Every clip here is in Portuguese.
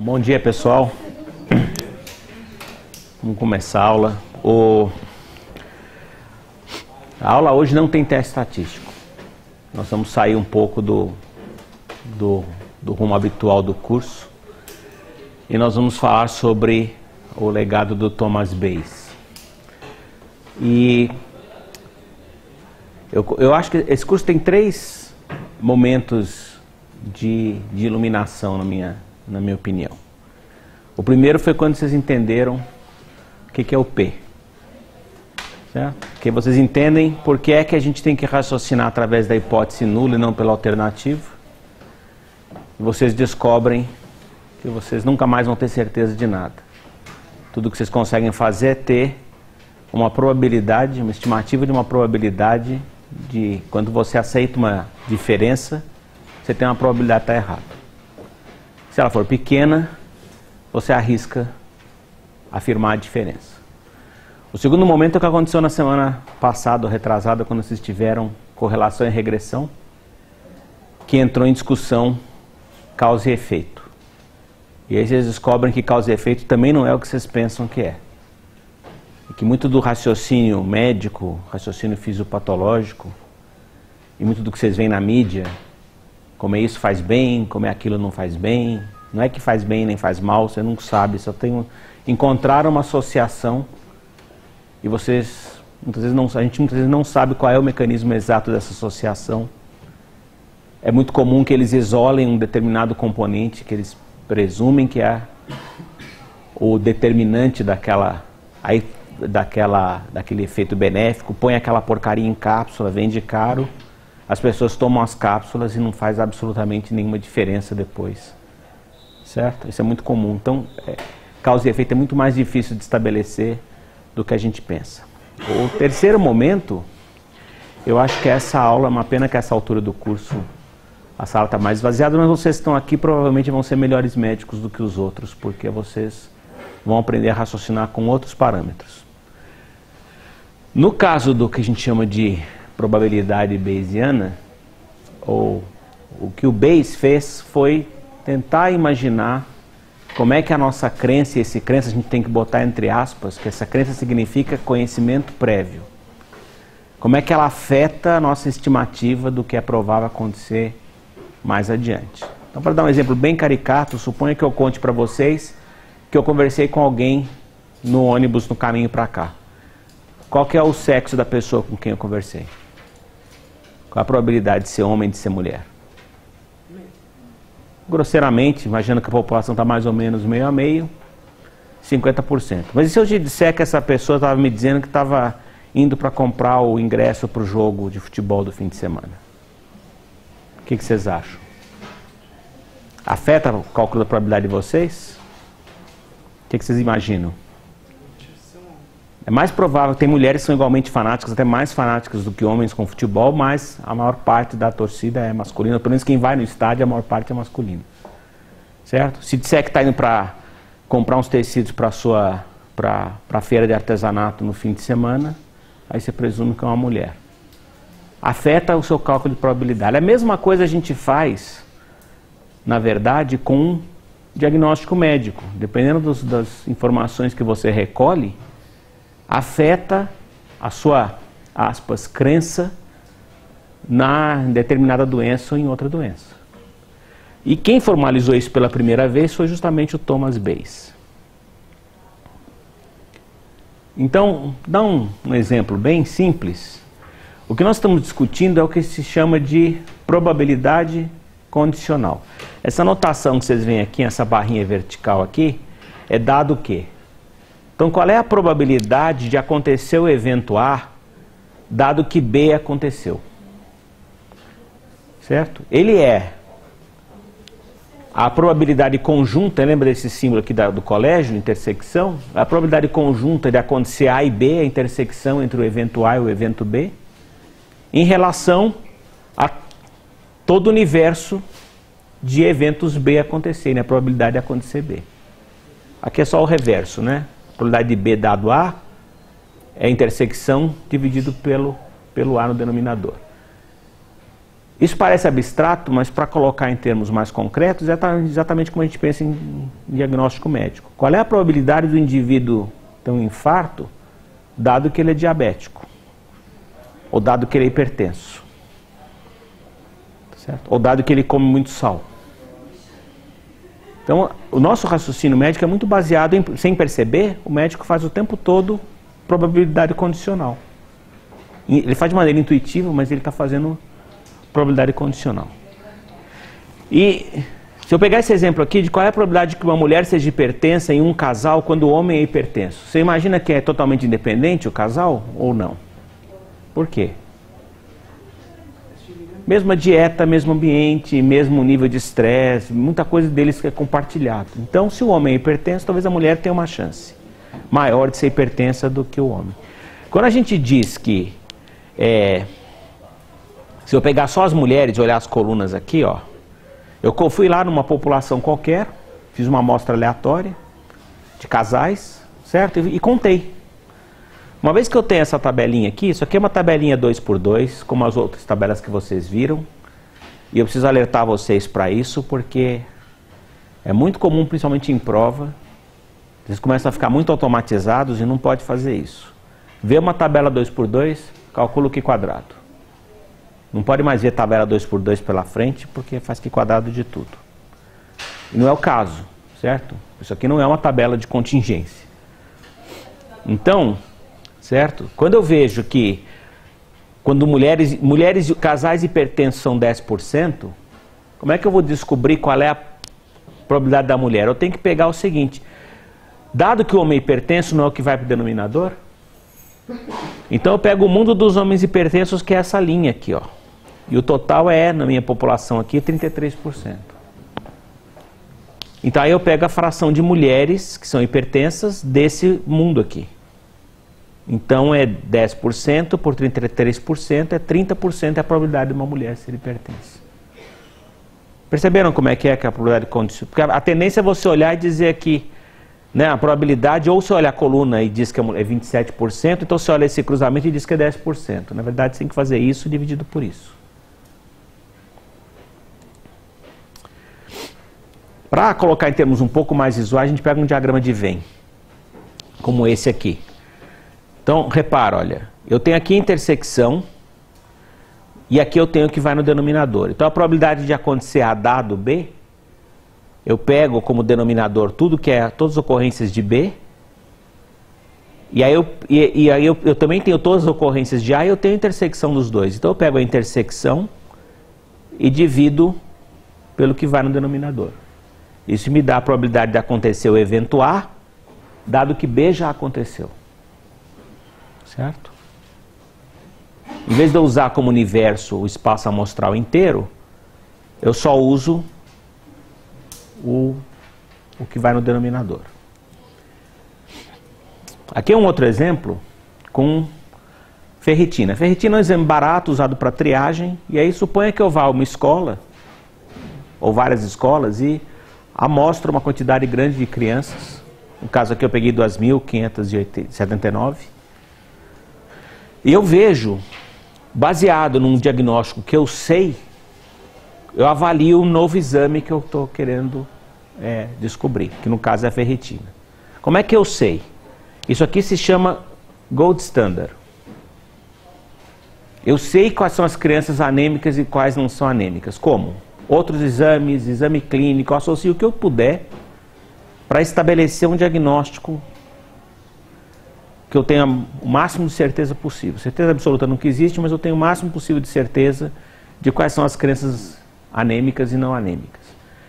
Bom dia, pessoal. Vamos começar a aula. A aula hoje não tem teste estatístico. Nós vamos sair um pouco do rumo habitual do curso e nós vamos falar sobre o legado do Thomas Bayes. E eu acho que esse curso tem 3 momentos de iluminação, na minha opinião. O primeiro foi quando vocês entenderam o que é o P. Certo? Porque vocês entendem por que é que a gente tem que raciocinar através da hipótese nula e não pela alternativa. E vocês descobrem que vocês nunca mais vão ter certeza de nada. Tudo que vocês conseguem fazer é ter uma probabilidade, uma estimativa de uma probabilidade de quando você aceita uma diferença, você tem uma probabilidade de estar errado. Se ela for pequena, você arrisca afirmar a diferença. O segundo momento é o que aconteceu na semana passada ou retrasada, quando vocês tiveram correlação e regressão, que entrou em discussão causa e efeito. E aí vocês descobrem que causa e efeito também não é o que vocês pensam que é. E que muito do raciocínio médico, raciocínio fisiopatológico, e muito do que vocês veem na mídia, como é isso faz bem, como é aquilo não faz bem, não é que faz bem nem faz mal, você não sabe, só encontraram uma associação e vocês, a gente muitas vezes não sabe qual é o mecanismo exato dessa associação. É muito comum que eles isolem um determinado componente que eles presumem que é o determinante daquele efeito benéfico, põe aquela porcaria em cápsula, vende caro, as pessoas tomam as cápsulas e não faz absolutamente nenhuma diferença depois. Certo? Isso é muito comum. Então, causa e efeito é muito mais difícil de estabelecer do que a gente pensa. O terceiro momento, eu acho que essa aula, é uma pena que a essa altura do curso a sala está mais esvaziada, mas vocês que estão aqui provavelmente vão ser melhores médicos do que os outros, porque vocês vão aprender a raciocinar com outros parâmetros. No caso do que a gente chama de probabilidade bayesiana, o que o Bayes fez foi tentar imaginar como é que a nossa crença, e esse crença a gente tem que botar entre aspas, que essa crença significa conhecimento prévio. Como é que ela afeta a nossa estimativa do que é provável acontecer mais adiante. Então, para dar um exemplo bem caricato, suponha que eu conte para vocês que eu conversei com alguém no ônibus no caminho para cá. Qual que é o sexo da pessoa com quem eu conversei? Qual a probabilidade de ser homem e de ser mulher? Grosseiramente, imagino que a população está mais ou menos meio a meio, 50%. Mas e se eu te disser que essa pessoa estava me dizendo que estava indo para comprar o ingresso para o jogo de futebol do fim de semana? O que vocês acham? Afeta o cálculo da probabilidade de vocês? O que vocês imaginam? É mais provável, tem mulheres que são igualmente fanáticas, até mais fanáticas do que homens com futebol, mas a maior parte da torcida é masculina, pelo menos quem vai no estádio, a maior parte é masculina. Certo? Se disser que está indo para comprar uns tecidos para a feira de artesanato no fim de semana, aí você presume que é uma mulher. Afeta o seu cálculo de probabilidade. A mesma coisa a gente faz, na verdade, com diagnóstico médico. Dependendo das informações que você recolhe, afeta a sua, aspas, crença na determinada doença ou em outra doença. E quem formalizou isso pela primeira vez foi justamente o Thomas Bayes. Então, dá um exemplo bem simples. O que nós estamos discutindo é o que se chama de probabilidade condicional. Essa notação que vocês veem aqui, essa barrinha vertical aqui, é dado o quê? Então, qual é a probabilidade de acontecer o evento A, dado que B aconteceu? Certo? Ele é a probabilidade conjunta, lembra desse símbolo aqui do colégio, intersecção? A probabilidade conjunta de acontecer A e B, a intersecção entre o evento A e o evento B, em relação a todo o universo de eventos B acontecerem, a probabilidade de acontecer B. Aqui é só o reverso, né? A probabilidade de B dado A é a intersecção dividido pelo A no denominador. Isso parece abstrato, mas para colocar em termos mais concretos, é exatamente como a gente pensa em diagnóstico médico. Qual é a probabilidade do indivíduo ter um infarto, dado que ele é diabético? Ou dado que ele é hipertenso? Certo? Ou dado que ele come muito sal? Então, o nosso raciocínio médico é muito baseado em, sem perceber, o médico faz o tempo todo probabilidade condicional. Ele faz de maneira intuitiva, mas ele está fazendo probabilidade condicional. E se eu pegar esse exemplo aqui de qual é a probabilidade de que uma mulher seja hipertensa em um casal quando o homem é hipertenso, você imagina que é totalmente independente o casal ou não? Por quê? Mesma dieta, mesmo ambiente, mesmo nível de estresse, muita coisa deles que é compartilhado. Então, se o homem é hipertenso, talvez a mulher tenha uma chance maior de ser hipertensa do que o homem. Quando a gente diz que se eu pegar só as mulheres e olhar as colunas aqui, ó, eu fui lá numa população qualquer, fiz uma amostra aleatória de casais, certo? E contei. Uma vez que eu tenho essa tabelinha aqui, isso aqui é uma tabelinha 2x2, como as outras tabelas que vocês viram. E eu preciso alertar vocês para isso, porque é muito comum, principalmente em prova, vocês começam a ficar muito automatizados e não pode fazer isso. Vê uma tabela 2x2, calcula o que quadrado. Não pode mais ver tabela 2x2 pela frente, porque faz que quadrado de tudo. E não é o caso, certo? Isso aqui não é uma tabela de contingência. Então, certo? Quando eu vejo que quando mulheres e casais hipertensos são 10%, como é que eu vou descobrir qual é a probabilidade da mulher? Eu tenho que pegar o seguinte, dado que o homem hipertenso não é o que vai para o denominador, então eu pego o mundo dos homens hipertensos, que é essa linha aqui, ó. E o total na minha população aqui, 33%. Então aí eu pego a fração de mulheres que são hipertensas desse mundo aqui. Então é 10% por 33%, é 30% a probabilidade de uma mulher ser hipertensa. Perceberam como é que a probabilidade condicional? Porque a tendência é você olhar e dizer que, né, a probabilidade, ou você olha a coluna e diz que é 27%, então você olha esse cruzamento e diz que é 10%. Na verdade, você tem que fazer isso dividido por isso. Para colocar em termos um pouco mais visuais, a gente pega um diagrama de Venn, como esse aqui. Então, repara, olha, eu tenho aqui a intersecção e aqui eu tenho o que vai no denominador. Então, a probabilidade de acontecer A dado B, eu pego como denominador tudo que é todas as ocorrências de B, e aí eu também tenho todas as ocorrências de A e eu tenho a intersecção dos dois. Então, eu pego a intersecção e divido pelo que vai no denominador. Isso me dá a probabilidade de acontecer o evento A, dado que B já aconteceu. Certo? Em vez de eu usar como universo o espaço amostral inteiro, eu só uso o que vai no denominador. Aqui é um outro exemplo com ferritina. Ferritina é um exame barato usado para triagem, e aí suponha que eu vá a uma escola, ou várias escolas, e amostro uma quantidade grande de crianças. No caso aqui eu peguei 2.579. E eu vejo, baseado num diagnóstico que eu sei, eu avalio um novo exame que eu estou querendo descobrir, que no caso é a ferritina. Como é que eu sei? Isso aqui se chama Gold Standard. Eu sei quais são as crianças anêmicas e quais não são anêmicas. Como? Outros exames, exame clínico, eu associo o que eu puder para estabelecer um diagnóstico que eu tenha o máximo de certeza possível. Certeza absoluta nunca existe, mas eu tenho o máximo possível de certeza de quais são as crianças anêmicas e não anêmicas.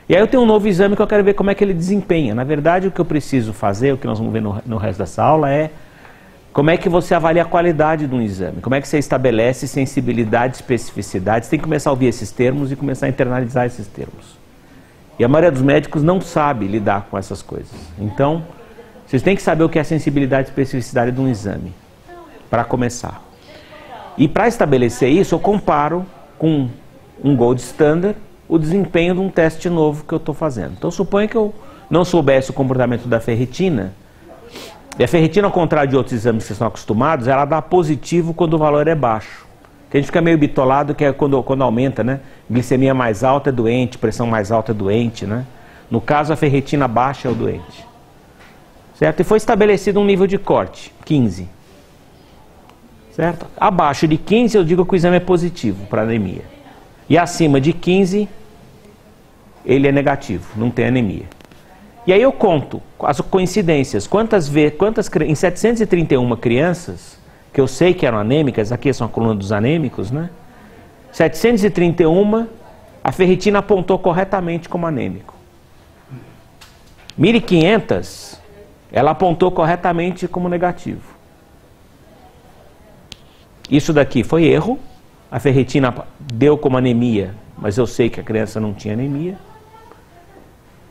E aí eu tenho um novo exame que eu quero ver como é que ele desempenha. Na verdade, o que eu preciso fazer, o que nós vamos ver no resto dessa aula, é como é que você avalia a qualidade de um exame, como é que você estabelece sensibilidade, especificidade. Você tem que começar a ouvir esses termos e começar a internalizar esses termos. E a maioria dos médicos não sabe lidar com essas coisas. Então, vocês têm que saber o que é a sensibilidade e especificidade de um exame, para começar. E para estabelecer isso, eu comparo com um gold standard o desempenho de um teste novo que eu estou fazendo. Então, suponha que eu não soubesse o comportamento da ferritina, e a ferritina, ao contrário de outros exames que vocês estão acostumados, ela dá positivo quando o valor é baixo. Que a gente fica meio bitolado, que é quando aumenta, né? Glicemia mais alta é doente, pressão mais alta é doente, né? No caso, a ferritina baixa é o doente. Certo? E foi estabelecido um nível de corte, 15. Certo? Abaixo de 15 eu digo que o exame é positivo para anemia. E acima de 15, ele é negativo, não tem anemia. E aí eu conto as coincidências. Em 731 crianças, que eu sei que eram anêmicas, aqui são a coluna dos anêmicos, né? 731, a ferritina apontou corretamente como anêmico. 1.500, ela apontou corretamente como negativo. Isso daqui foi erro, a ferritina deu como anemia, mas eu sei que a criança não tinha anemia.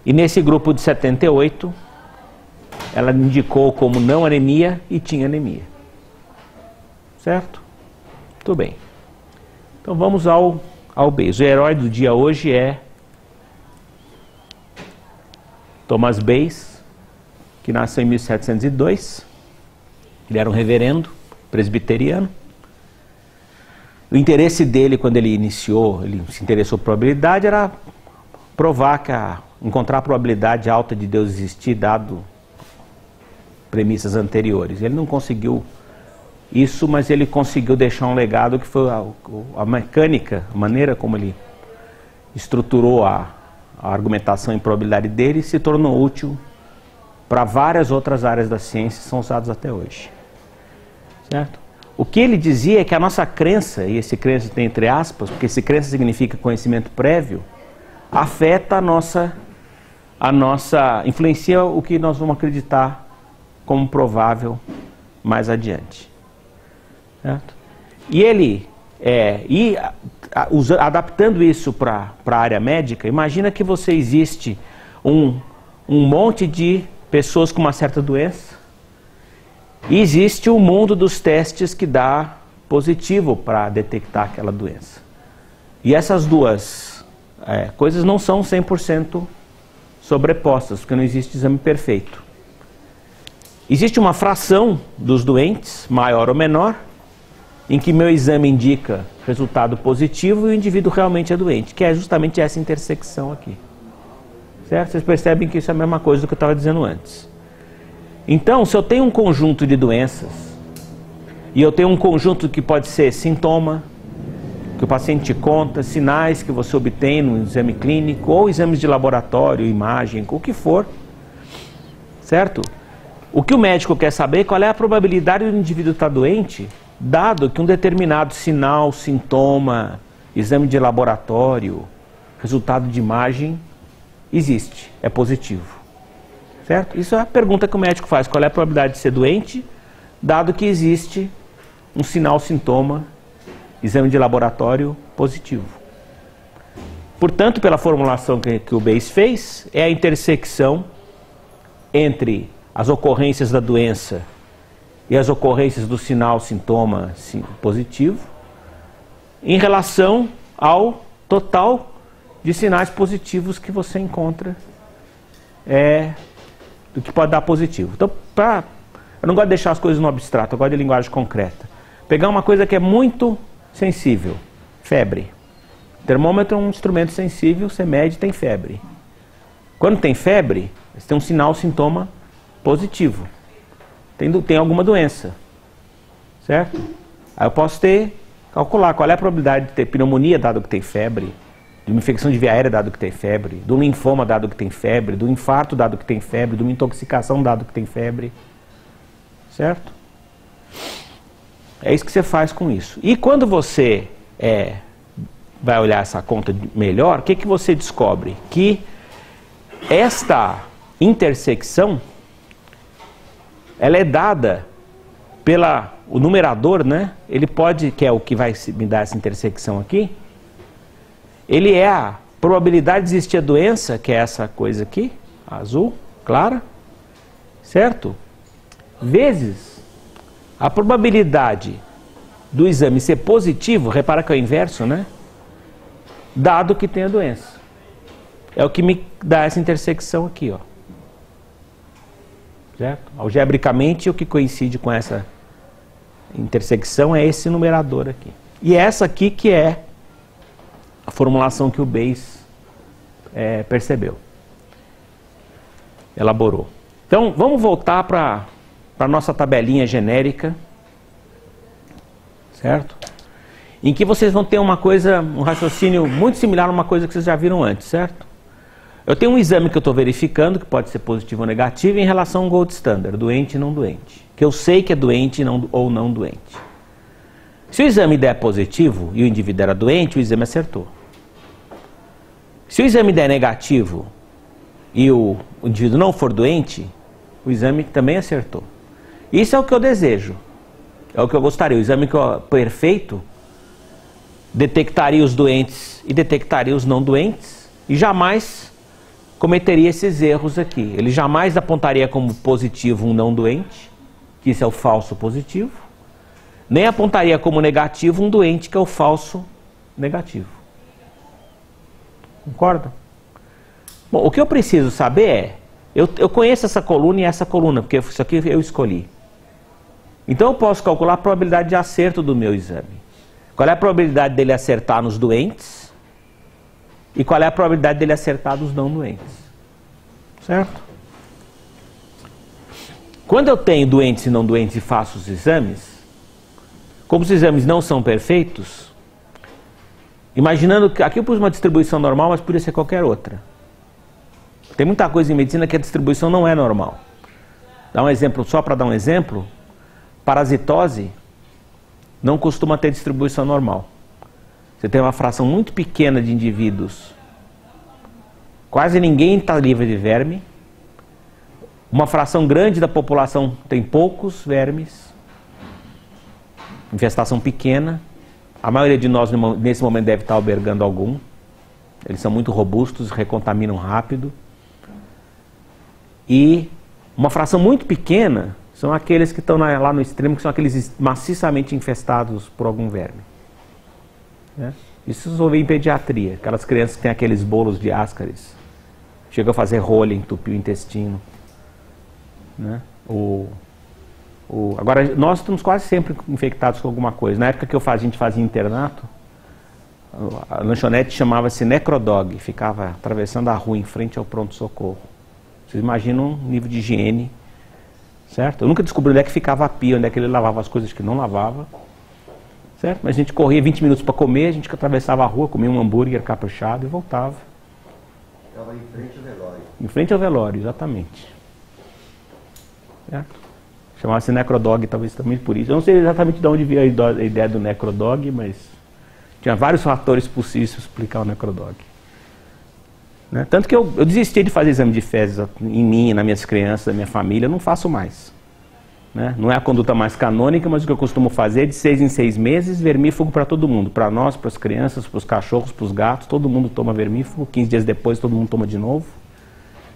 E nesse grupo de 78, ela indicou como não anemia e tinha anemia. Certo? Tudo bem. Então vamos ao Bayes. O herói do dia hoje é Thomas Bayes, que nasceu em 1702. Ele era um reverendo presbiteriano. O interesse dele, quando ele iniciou, ele se interessou por probabilidade, era provar encontrar a probabilidade alta de Deus existir, dado premissas anteriores. Ele não conseguiu isso, mas ele conseguiu deixar um legado que foi a mecânica, a maneira como ele estruturou a argumentação em probabilidade dele, se tornou útil para várias outras áreas da ciência que são usadas até hoje. Certo? O que ele dizia é que a nossa crença, e esse crença tem entre aspas, porque esse crença significa conhecimento prévio, afeta influencia o que nós vamos acreditar como provável mais adiante. Certo? E ele, adaptando isso para a área médica, imagina que existe um monte de pessoas com uma certa doença, e existe o mundo dos testes que dá positivo para detectar aquela doença. E essas duas coisas não são 100% sobrepostas, porque não existe exame perfeito. Existe uma fração dos doentes, maior ou menor, em que meu exame indica resultado positivo e o indivíduo realmente é doente, que é justamente essa intersecção aqui. Certo? Vocês percebem que isso é a mesma coisa do que eu estava dizendo antes. Então, se eu tenho um conjunto de doenças, e eu tenho um conjunto que pode ser sintoma, que o paciente conta, sinais que você obtém no exame clínico, ou exames de laboratório, imagem, o que for, certo? O que o médico quer saber é qual é a probabilidade do indivíduo estar doente, dado que um determinado sinal, sintoma, exame de laboratório, resultado de imagem, existe, é positivo. Certo? Isso é a pergunta que o médico faz. Qual é a probabilidade de ser doente, dado que existe um sinal, sintoma, exame de laboratório positivo. Portanto, pela formulação que o Bayes fez, é a intersecção entre as ocorrências da doença e as ocorrências do sinal, sintoma positivo, em relação ao total de sinais positivos que você encontra do que pode dar positivo. Então, eu não gosto de deixar as coisas no abstrato, eu gosto de linguagem concreta. Pegar uma coisa que é muito sensível, febre. Termômetro é um instrumento sensível, você mede, tem febre. Quando tem febre, você tem um sinal, sintoma positivo. Tem alguma doença. Certo? Aí eu posso calcular qual é a probabilidade de ter pneumonia, dado que tem febre, de uma infecção de via aérea, dado que tem febre, de um linfoma, dado que tem febre, do infarto, dado que tem febre, de uma intoxicação, dado que tem febre. Certo? É isso que você faz com isso. E quando você vai olhar essa conta melhor, o que você descobre? Que esta intersecção, ela é dada o numerador, né? Ele pode, que é o que vai me dar essa intersecção aqui, ele é a probabilidade de existir a doença, que é essa coisa aqui, azul, clara, certo? Vezes a probabilidade do exame ser positivo, repara que é o inverso, né? Dado que tem a doença. É o que me dá essa intersecção aqui, ó. Certo? Algebricamente, o que coincide com essa intersecção é esse numerador aqui. E essa aqui que é a formulação que o Bayes percebeu, elaborou. Então, vamos voltar para a nossa tabelinha genérica, certo? Em que vocês vão ter um raciocínio muito similar a uma coisa que vocês já viram antes, certo? Eu tenho um exame que eu estou verificando, que pode ser positivo ou negativo, em relação ao gold standard, doente e não doente. Que eu sei que é doente ou não doente. Se o exame der positivo e o indivíduo era doente, o exame acertou. Se o exame der negativo e o indivíduo não for doente, o exame também acertou. Isso é o que eu desejo. É o que eu gostaria. O exame perfeito detectaria os doentes e detectaria os não doentes e jamais cometeria esses erros aqui. Ele jamais apontaria como positivo um não doente, que isso é o falso positivo, nem apontaria como negativo um doente, que é o falso negativo. Concorda? Bom, o que eu preciso saber é, eu conheço essa coluna e essa coluna, porque isso aqui eu escolhi. Então eu posso calcular a probabilidade de acerto do meu exame. Qual é a probabilidade dele acertar nos doentes e qual é a probabilidade dele acertar nos não doentes. Certo? Quando eu tenho doentes e não doentes e faço os exames, como os exames não são perfeitos, imaginando que aqui eu pus uma distribuição normal, mas poderia ser qualquer outra. Tem muita coisa em medicina que a distribuição não é normal. Dá um exemplo, só para dar um exemplo, parasitose não costuma ter distribuição normal. Você tem uma fração muito pequena de indivíduos, quase ninguém está livre de verme, uma fração grande da população tem poucos vermes, infestação pequena, a maioria de nós nesse momento deve estar albergando algum, eles são muito robustos, recontaminam rápido, e uma fração muito pequena são aqueles que estão lá no extremo, que são aqueles maciçamente infestados por algum verme. Isso eu vi em pediatria, aquelas crianças que têm aqueles bolos de ascaris, chegam a fazer rolha, entupir o intestino. Agora, nós estamos quase sempre infectados com alguma coisa. Na época que a gente fazia internato, a lanchonete chamava-se Necrodog, ficava atravessando a rua em frente ao pronto-socorro. Vocês imaginam o nível de higiene, certo? Eu nunca descobri onde é que ficava a pia, onde é que ele lavava as coisas que não lavava, certo? Mas a gente corria 20 minutos para comer, a gente atravessava a rua, comia um hambúrguer caprichado e voltava. Ficava em frente ao velório. Em frente ao velório, exatamente. Certo? Chamava-se Necrodog, talvez também por isso. Eu não sei exatamente de onde veio a ideia do Necrodog, mas tinha vários fatores possíveis para explicar o Necrodog. Tanto que eu desisti de fazer exame de fezes em mim, nas minhas crianças, na minha família, eu não faço mais. Não é a conduta mais canônica, mas o que eu costumo fazer é de 6 em 6 meses, vermífugo para todo mundo. Para nós, para as crianças, para os cachorros, para os gatos, todo mundo toma vermífugo, 15 dias depois todo mundo toma de novo.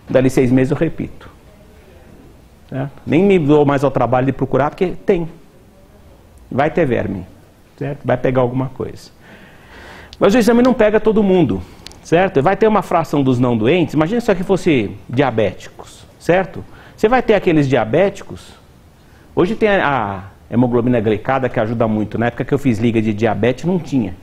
Dali 6 meses eu repito. Certo? Nem me dou mais ao trabalho de procurar, porque tem. Vai ter verme, certo? Vai pegar alguma coisa. Mas o exame não pega todo mundo, certo? Vai ter uma fração dos não doentes. Imagina se aqui fosse diabéticos, certo? Você vai ter aqueles diabéticos. Hoje tem a hemoglobina glicada que ajuda muito. Na época que eu fiz liga de diabetes não tinha.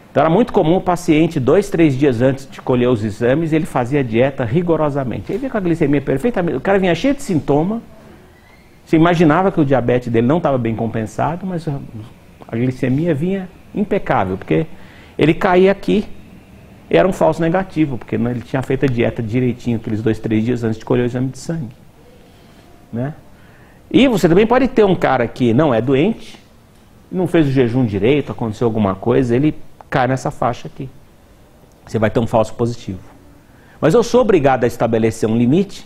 Então era muito comum o paciente 2, 3 dias antes de colher os exames, ele fazia a dieta rigorosamente. Ele vinha com a glicemia perfeitamente, o cara vinha cheio de sintoma, você imaginava que o diabetes dele não estava bem compensado, mas a glicemia vinha impecável, porque ele caía aqui, era um falso negativo, porque ele tinha feito a dieta direitinho, aqueles 2, 3 dias antes de colher o exame de sangue. E você também pode ter um cara que não é doente, não fez o jejum direito, aconteceu alguma coisa, ele cai nessa faixa aqui. Você vai ter um falso positivo. Mas eu sou obrigado a estabelecer um limite,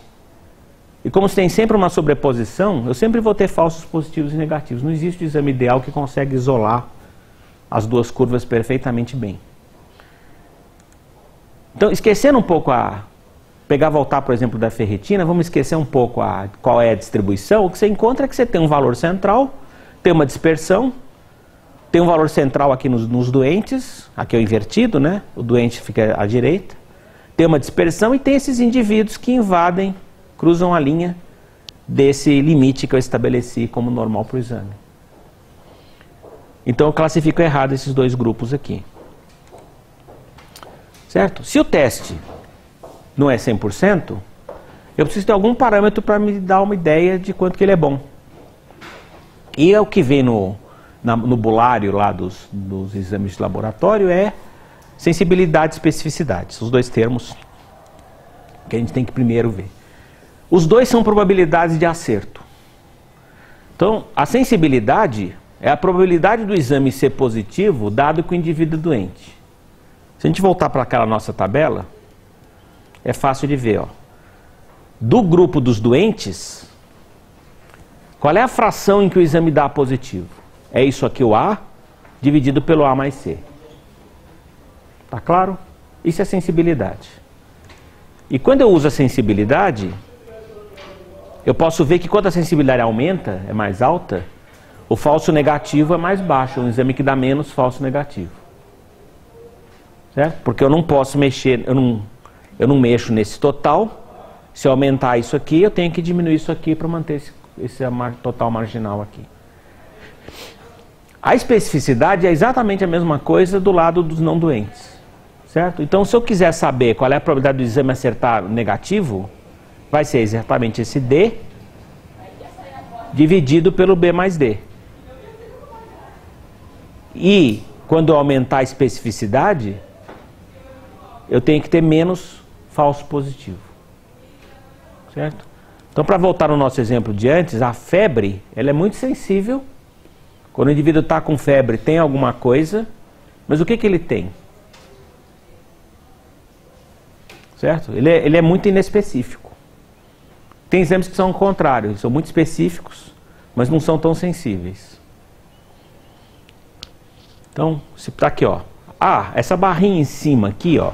e como tem sempre uma sobreposição, eu sempre vou ter falsos positivos e negativos. Não existe um exame ideal que consegue isolar as duas curvas perfeitamente bem. Então, esquecendo um pouco voltar, por exemplo, da ferritina, vamos esquecer um pouco qual é a distribuição. O que você encontra é que você tem um valor central, tem uma dispersão, tem um valor central aqui nos doentes, aqui é o invertido, o doente fica à direita, tem uma dispersão e tem esses indivíduos que invadem, cruzam a linha desse limite que eu estabeleci como normal para o exame. Então eu classifico errado esses dois grupos aqui. Certo? Se o teste não é 100%, eu preciso ter algum parâmetro para me dar uma ideia de quanto que ele é bom. E é o que vem no bulário lá dos exames de laboratório é sensibilidade e especificidade. São os dois termos que a gente tem que primeiro ver. Os dois são probabilidades de acerto. Então, a sensibilidade é a probabilidade do exame ser positivo dado que o indivíduo é doente. Se a gente voltar para aquela nossa tabela, é fácil de ver, ó. Do grupo dos doentes, qual é a fração em que o exame dá positivo? É isso aqui, o A, dividido pelo A mais C. Tá claro? Isso é sensibilidade. E quando eu uso a sensibilidade, eu posso ver que quando a sensibilidade aumenta, é mais alta, o falso negativo é mais baixo, é um exame que dá menos falso negativo. Certo? Porque eu não posso mexer, eu não mexo nesse total. Se eu aumentar isso aqui, eu tenho que diminuir isso aqui para manter esse total marginal aqui. A especificidade é exatamente a mesma coisa do lado dos não doentes. Certo? Então, se eu quiser saber qual é a probabilidade do exame acertar negativo, vai ser exatamente esse D dividido pelo B mais D. E quando eu aumentar a especificidade, eu tenho que ter menos falso positivo. Certo? Então, para voltar no nosso exemplo de antes, a febre, ela é muito sensível. Quando o indivíduo está com febre, tem alguma coisa, mas o que ele tem? Certo? Ele é muito inespecífico. Tem exames que são o contrário, eles são muito específicos, mas não são tão sensíveis. Então, se está aqui, ó. Ah, essa barrinha em cima aqui, ó.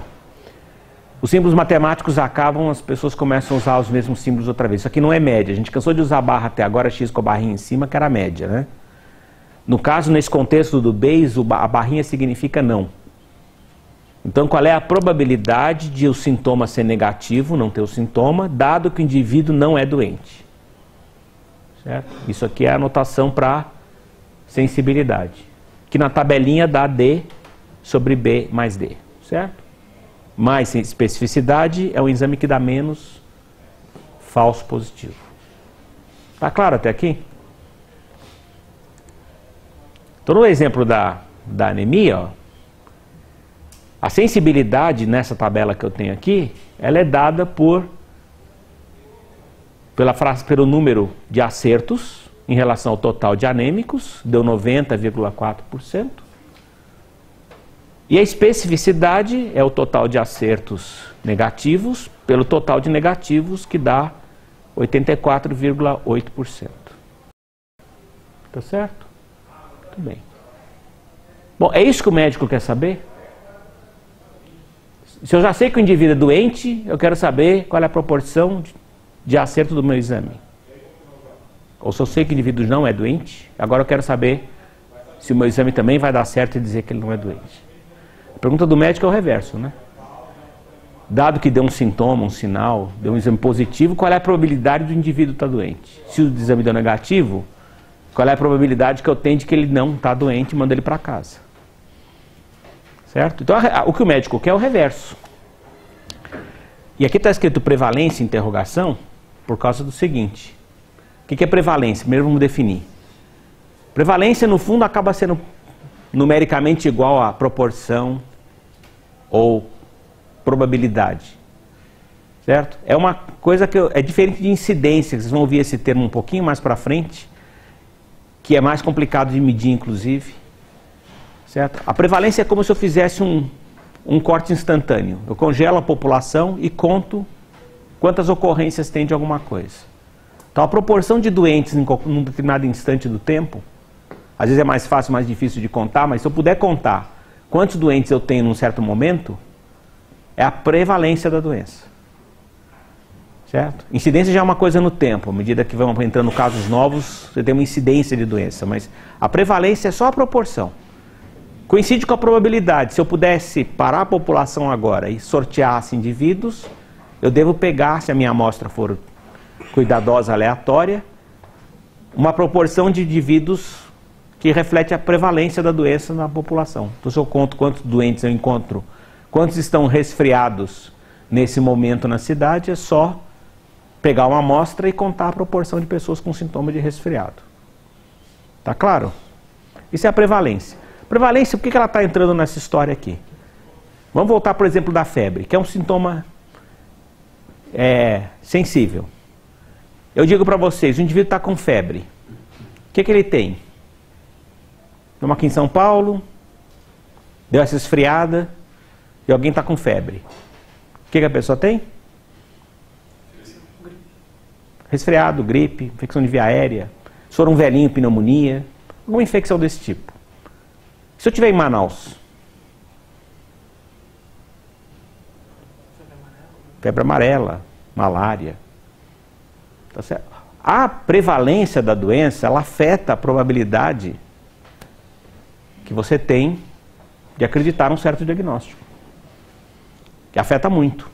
Os símbolos matemáticos acabam, as pessoas começam a usar os mesmos símbolos outra vez. Isso aqui não é média. A gente cansou de usar a barra até agora, X com a barrinha em cima, que era a média, né? No caso, nesse contexto do Bayes, a barrinha significa não. Então, qual é a probabilidade de o sintoma ser negativo, não ter o sintoma, dado que o indivíduo não é doente? Certo? Isso aqui é a anotação para sensibilidade. Que na tabelinha dá D sobre B mais D. Certo? Mais especificidade é um exame que dá menos falso positivo. Tá claro até aqui? Então, no exemplo da anemia, ó, a sensibilidade nessa tabela que eu tenho aqui, ela é dada pelo número de acertos em relação ao total de anêmicos, deu 90,4%. E a especificidade é o total de acertos negativos pelo total de negativos, que dá 84,8%. Tá certo? Muito bem. Bom, é isso que o médico quer saber? Se eu já sei que o indivíduo é doente, eu quero saber qual é a proporção de acerto do meu exame. Ou se eu sei que o indivíduo não é doente, agora eu quero saber se o meu exame também vai dar certo e dizer que ele não é doente. A pergunta do médico é o reverso, né? Dado que deu um sintoma, um sinal, deu um exame positivo, qual é a probabilidade do indivíduo estar doente? Se o exame deu negativo, qual é a probabilidade que eu tenho de que ele não está doente e mando ele para casa? Certo? Então, o que o médico quer é o reverso. E aqui está escrito prevalência, interrogação, por causa do seguinte. O que é prevalência? Primeiro vamos definir. Prevalência, no fundo, acaba sendo numericamente igual a proporção ou probabilidade. Certo? É uma coisa que é diferente de incidência, vocês vão ouvir esse termo um pouquinho mais para frente, que é mais complicado de medir, inclusive. Certo? A prevalência é como se eu fizesse um corte instantâneo. Eu congelo a população e conto quantas ocorrências tem de alguma coisa. Então, a proporção de doentes em um determinado instante do tempo, às vezes é mais fácil, mais difícil de contar, mas se eu puder contar quantos doentes eu tenho num certo momento, é a prevalência da doença. Certo? Incidência já é uma coisa no tempo. À medida que vão entrando casos novos, você tem uma incidência de doença, mas a prevalência é só a proporção. Coincide com a probabilidade. Se eu pudesse parar a população agora e sorteasse indivíduos, eu devo pegar, se a minha amostra for cuidadosa, aleatória, uma proporção de indivíduos que reflete a prevalência da doença na população. Então, se eu conto quantos doentes eu encontro, quantos estão resfriados nesse momento na cidade, é só pegar uma amostra e contar a proporção de pessoas com sintoma de resfriado. Tá claro? Isso é a prevalência. Prevalência, por que ela está entrando nessa história aqui? Vamos voltar, por exemplo, da febre, que é um sintoma sensível. Eu digo para vocês, o indivíduo está com febre. O que ele tem? Estamos aqui em São Paulo, deu essa esfriada e alguém está com febre. O que a pessoa tem? Resfriado, gripe, infecção de via aérea, se for um velhinho, pneumonia, alguma infecção desse tipo. Se eu estiver em Manaus, febre amarela, malária, tá certo? A prevalência da doença, ela afeta a probabilidade que você tem de acreditar num certo diagnóstico, que afeta muito.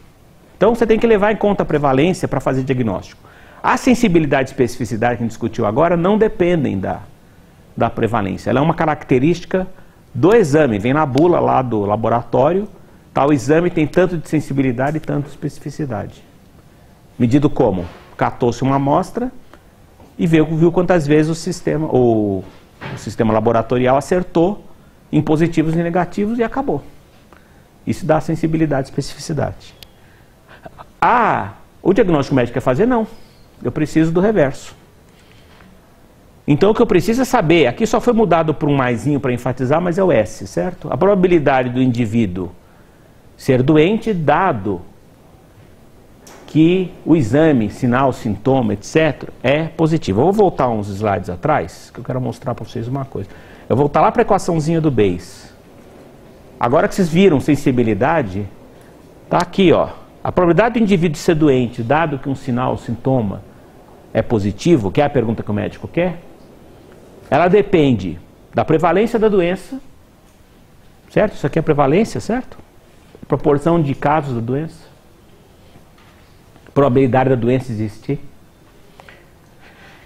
Então você tem que levar em conta a prevalência para fazer diagnóstico. A sensibilidade e especificidade que a gente discutiu agora não dependem da prevalência. Ela é uma característica do exame. Vem na bula lá do laboratório, tal exame tem tanto de sensibilidade e tanto de especificidade. Medido como? Catou-se uma amostra e viu quantas vezes o sistema laboratorial acertou em positivos e negativos e acabou. Isso dá sensibilidade e especificidade. O diagnóstico médico quer fazer? Não. Eu preciso do reverso. Então o que eu preciso é saber, aqui só foi mudado por um maisinho para enfatizar, mas é o S, certo? A probabilidade do indivíduo ser doente, dado que o exame, sinal, sintoma, etc., é positivo. Eu vou voltar uns slides atrás, que eu quero mostrar para vocês uma coisa. Eu vou voltar lá para a equaçãozinha do Bayes. Agora que vocês viram sensibilidade, está aqui, ó. A probabilidade do indivíduo ser doente, dado que um sinal, sintoma, é positivo, que é a pergunta que o médico quer, ela depende da prevalência da doença, certo? Isso aqui é prevalência, certo? Proporção de casos da doença, probabilidade da doença existir.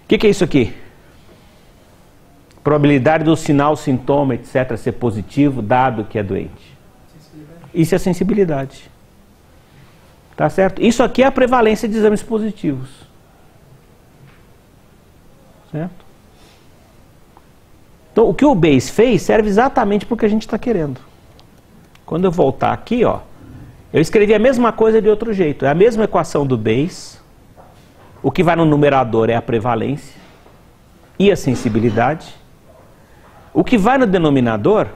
O que é isso aqui? Probabilidade do sinal, sintoma, etc. ser positivo, dado que é doente. Isso é sensibilidade. Tá certo? Isso aqui é a prevalência de exames positivos. Certo? Então, o que o Bayes fez serve exatamente para o que a gente está querendo. Quando eu voltar aqui, ó, eu escrevi a mesma coisa de outro jeito. É a mesma equação do Bayes. O que vai no numerador é a prevalência e a sensibilidade. O que vai no denominador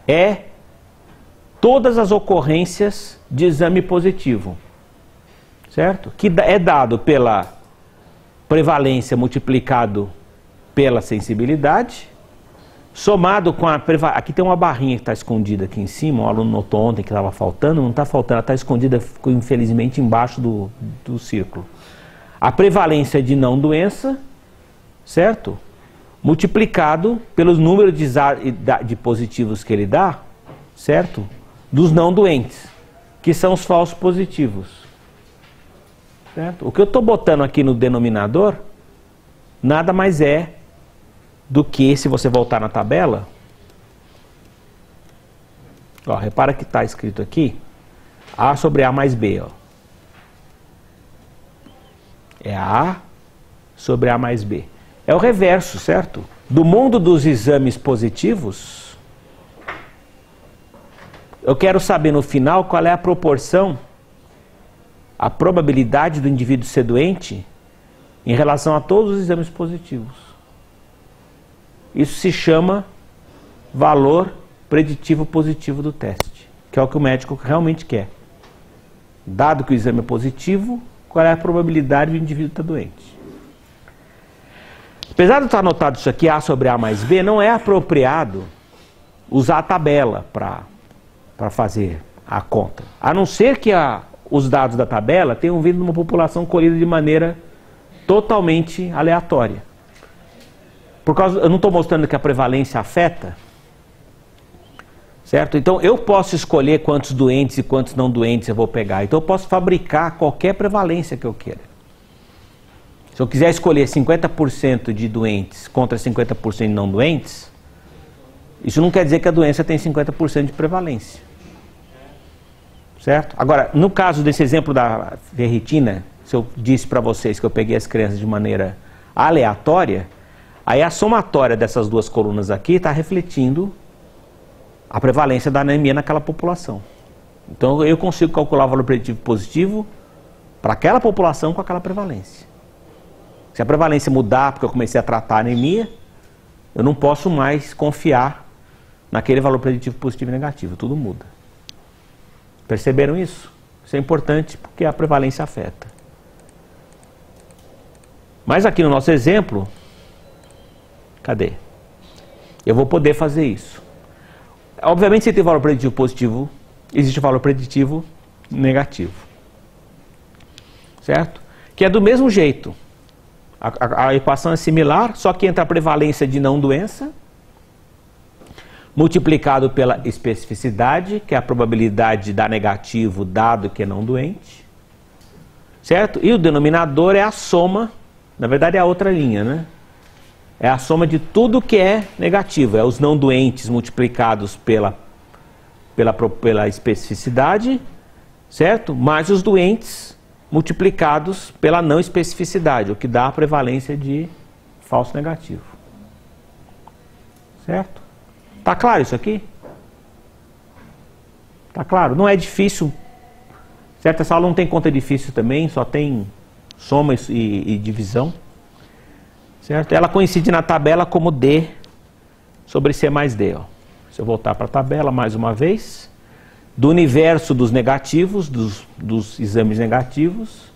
é todas as ocorrências de exame positivo, certo? Que é dado pela prevalência multiplicado pela sensibilidade, somado com a prevalência. Aqui tem uma barrinha que está escondida aqui em cima, o aluno notou ontem que estava faltando, não está faltando, ela está escondida, ficou infelizmente embaixo do círculo. A prevalência de não doença, certo? Multiplicado pelos números de positivos que ele dá, certo? Dos não doentes, que são os falsos positivos. Certo? O que eu estou botando aqui no denominador, nada mais é do que, se você voltar na tabela, ó, repara que está escrito aqui, A sobre A mais B. Ó. É A sobre A mais B. É o reverso, certo? Do mundo dos exames positivos, eu quero saber no final qual é a proporção, a probabilidade do indivíduo ser doente em relação a todos os exames positivos. Isso se chama valor preditivo positivo do teste, que é o que o médico realmente quer. Dado que o exame é positivo, qual é a probabilidade do indivíduo estar doente? Apesar de estar anotado isso aqui, A sobre A mais B, não é apropriado usar a tabela para fazer a conta. A não ser que os dados da tabela tenham vindo de uma população colhida de maneira totalmente aleatória. Eu não estou mostrando que a prevalência afeta, certo? Então eu posso escolher quantos doentes e quantos não doentes eu vou pegar. Então eu posso fabricar qualquer prevalência que eu queira. Se eu quiser escolher 50% de doentes contra 50% de não doentes, isso não quer dizer que a doença tem 50% de prevalência. Certo? Agora, no caso desse exemplo da ferritina, se eu disse para vocês que eu peguei as crianças de maneira aleatória, aí a somatória dessas duas colunas aqui está refletindo a prevalência da anemia naquela população. Então eu consigo calcular o valor preditivo positivo para aquela população com aquela prevalência. Se a prevalência mudar porque eu comecei a tratar a anemia, eu não posso mais confiar naquele valor preditivo positivo e negativo, tudo muda. Perceberam isso? Isso é importante porque a prevalência afeta. Mas aqui no nosso exemplo, cadê? Eu vou poder fazer isso. Obviamente, se tem valor preditivo positivo, existe o valor preditivo negativo. Certo? Que é do mesmo jeito. A equação é similar, só que entra a prevalência de não doença, multiplicado pela especificidade, que é a probabilidade de dar negativo dado que é não doente. Certo? E o denominador é a soma, na verdade é a outra linha, né? É a soma de tudo que é negativo, é os não doentes multiplicados pela especificidade, certo? Mais os doentes multiplicados pela não especificidade, o que dá a prevalência de falso negativo. Certo? Tá claro isso aqui? Tá claro? Não é difícil, certo? Essa aula não tem conta difícil também, só tem soma e divisão. Certo? Ela coincide na tabela como D sobre C mais D. Ó. Se eu voltar para a tabela mais uma vez, do universo dos negativos, dos exames negativos,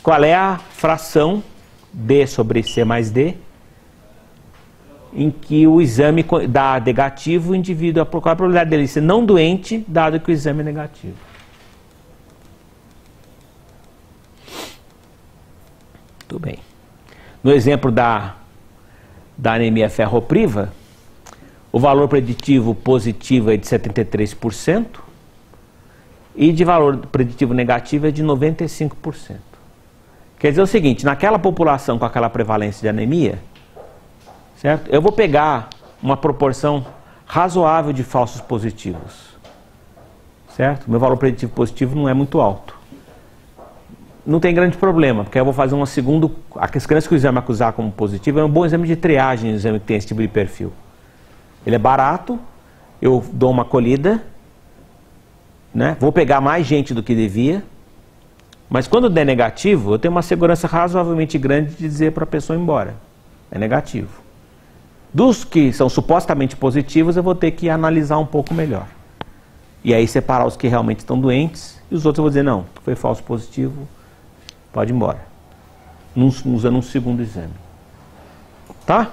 qual é a fração D sobre C mais D, em que o exame dá negativo, o indivíduo, qual a probabilidade dele ser não doente, dado que o exame é negativo. Tudo bem. No exemplo da anemia ferropriva, o valor preditivo positivo é de 73% e de valor preditivo negativo é de 95%. Quer dizer o seguinte, naquela população com aquela prevalência de anemia, certo? Eu vou pegar uma proporção razoável de falsos positivos, certo? Meu valor preditivo positivo não é muito alto. Não tem grande problema, porque eu vou fazer uma segunda... As crianças que o exame acusar como positivo é um bom exame de triagem, um exame que tem esse tipo de perfil. Ele é barato, eu dou uma acolhida, né? Vou pegar mais gente do que devia, mas quando der negativo, eu tenho uma segurança razoavelmente grande de dizer para a pessoa ir embora. É negativo. Dos que são supostamente positivos, eu vou ter que analisar um pouco melhor. E aí separar os que realmente estão doentes, e os outros eu vou dizer, não, foi falso positivo, pode ir embora. Usando um segundo exame. Tá?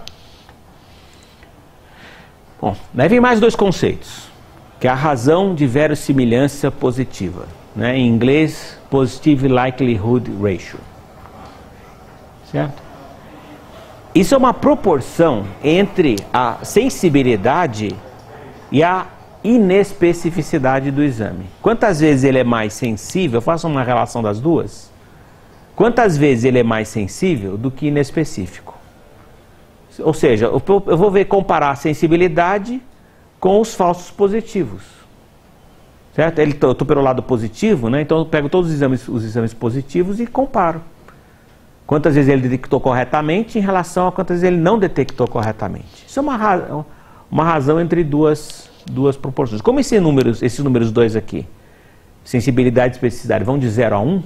Bom, daí vem mais dois conceitos, que é a razão de verossimilhança positiva, né? Em inglês, Positive Likelihood Ratio. Certo? Isso é uma proporção entre a sensibilidade e a inespecificidade do exame. Quantas vezes ele é mais sensível, eu faço uma relação das duas, quantas vezes ele é mais sensível do que inespecífico. Ou seja, eu vou comparar a sensibilidade com os falsos positivos. Certo? Eu estou pelo lado positivo, né? Então eu pego todos os exames positivos e comparo. Quantas vezes ele detectou corretamente em relação a quantas vezes ele não detectou corretamente. Isso é uma razão entre duas proporções. Como esses números dois aqui, sensibilidade e especificidade, vão de 0 a 1,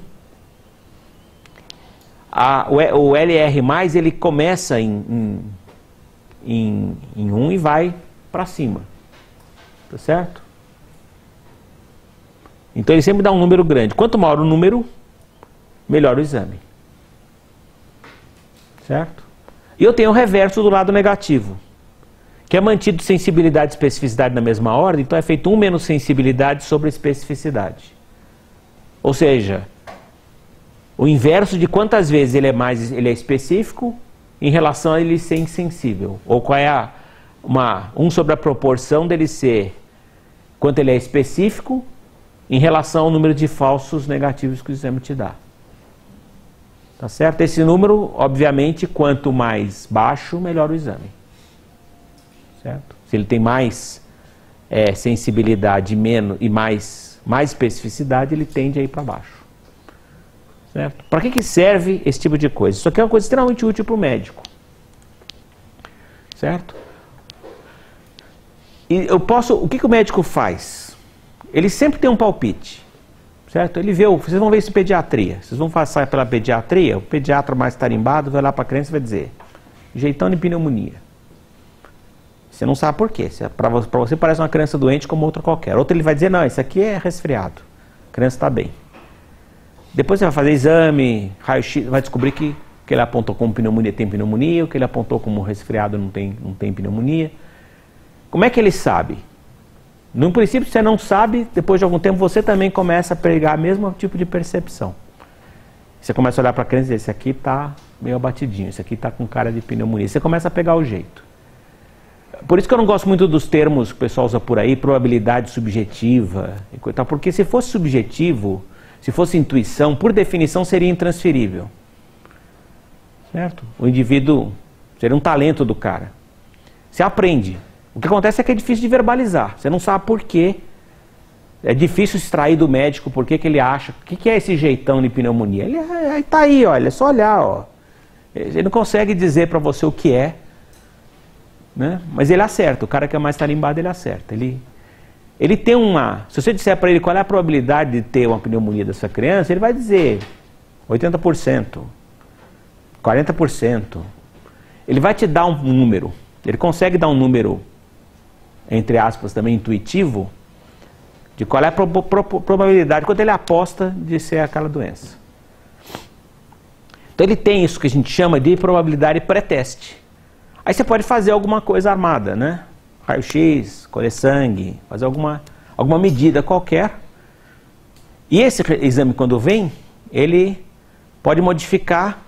o LR+, ele começa em 1 e vai para cima. Tá certo? Então ele sempre dá um número grande. Quanto maior o número, melhor o exame. Certo? E eu tenho o reverso do lado negativo, que é mantido sensibilidade e especificidade na mesma ordem, então é feito 1 menos sensibilidade sobre especificidade. Ou seja, o inverso de quantas vezes ele é específico em relação a ele ser insensível. Ou qual é 1 sobre a proporção dele ser quanto ele é específico em relação ao número de falsos negativos que o exame te dá. Tá certo? Esse número, obviamente, quanto mais baixo, melhor o exame. Certo? Se ele tem mais sensibilidade e mais especificidade, ele tende a ir para baixo. Certo? Para que serve esse tipo de coisa? Isso aqui é uma coisa extremamente útil para o médico. Certo? E o que o médico faz? Ele sempre tem um palpite. Certo? Ele vê, vocês vão ver isso em pediatria. Vocês vão passar pela pediatria, o pediatra mais tarimbado vai lá para a criança e vai dizer: jeitão de pneumonia. Você não sabe por quê. Para você parece uma criança doente como outra qualquer. Outro ele vai dizer: não, isso aqui é resfriado. A criança está bem. Depois você vai fazer exame, raio-x, vai descobrir que o que ele apontou como pneumonia tem pneumonia, o que ele apontou como resfriado não tem pneumonia. Como é que ele sabe? No princípio, você não sabe, depois de algum tempo você também começa a pegar o mesmo tipo de percepção. Você começa a olhar para a criança e dizer: esse aqui está meio abatidinho, esse aqui está com cara de pneumonia. Você começa a pegar o jeito. Por isso que eu não gosto muito dos termos que o pessoal usa por aí, probabilidade subjetiva, porque se fosse subjetivo, se fosse intuição, por definição seria intransferível. Certo? O indivíduo seria um talento do cara. Você aprende. O que acontece é que é difícil de verbalizar. Você não sabe por quê. É difícil extrair do médico por que ele acha. O que é esse jeitão de pneumonia? Ele está aí, olha, é só olhar. Ó. Ele não consegue dizer para você o que é. Né? Mas ele acerta. O cara que é mais tarimbado, ele acerta. Ele tem uma... Se você disser para ele qual é a probabilidade de ter uma pneumonia dessa criança, ele vai dizer 80%, 40%. Ele vai te dar um número. Ele consegue dar um número, entre aspas, também intuitivo, de qual é a probabilidade, quanto ele aposta de ser aquela doença. Então ele tem isso que a gente chama de probabilidade pré-teste. Aí você pode fazer alguma coisa armada, né? Raio-x, colher sangue, fazer alguma medida qualquer. E esse exame, quando vem, ele pode modificar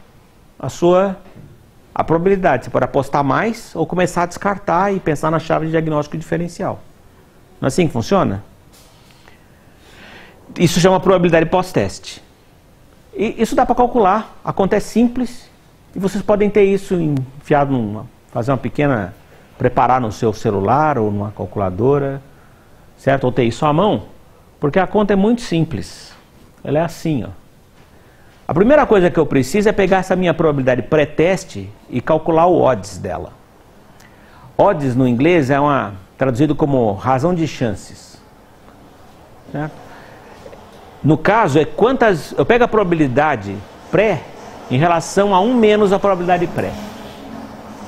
a probabilidade. Você pode apostar mais ou começar a descartar e pensar na chave de diagnóstico diferencial. Não é assim que funciona? Isso chama probabilidade pós-teste. E isso dá para calcular, a conta é simples e vocês podem ter isso enfiado fazer uma pequena, preparar no seu celular ou numa calculadora, certo? Ou ter isso à mão, porque a conta é muito simples. Ela é assim, ó. A primeira coisa que eu preciso é pegar essa minha probabilidade pré-teste e calcular o odds dela. Odds no inglês é traduzido como razão de chances. Certo? No caso é quantas... Eu pego a probabilidade pré em relação a 1 menos a probabilidade pré.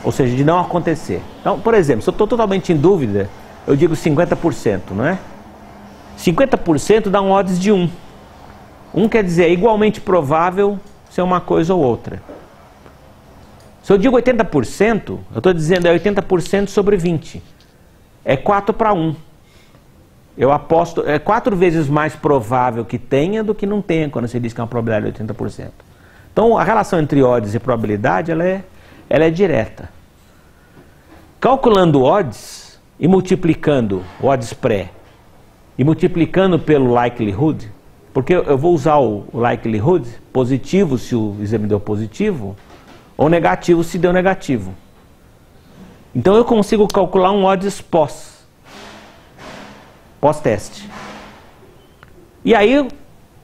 Ou seja, de não acontecer. Então, por exemplo, se eu estou totalmente em dúvida, eu digo 50%, não é? 50% dá um odds de 1. 1 quer dizer, é igualmente provável ser uma coisa ou outra. Se eu digo 80%, eu estou dizendo é 80% sobre 20. É 4 para 1. Eu aposto, é 4 vezes mais provável que tenha do que não tenha, quando você diz que é uma probabilidade de 80%. Então, a relação entre odds e probabilidade, ela é direta. Calculando odds e multiplicando o odds pré e multiplicando pelo likelihood, porque eu vou usar o likelihood positivo se o exame deu positivo ou negativo se deu negativo. Então eu consigo calcular um odds pós-teste. E aí,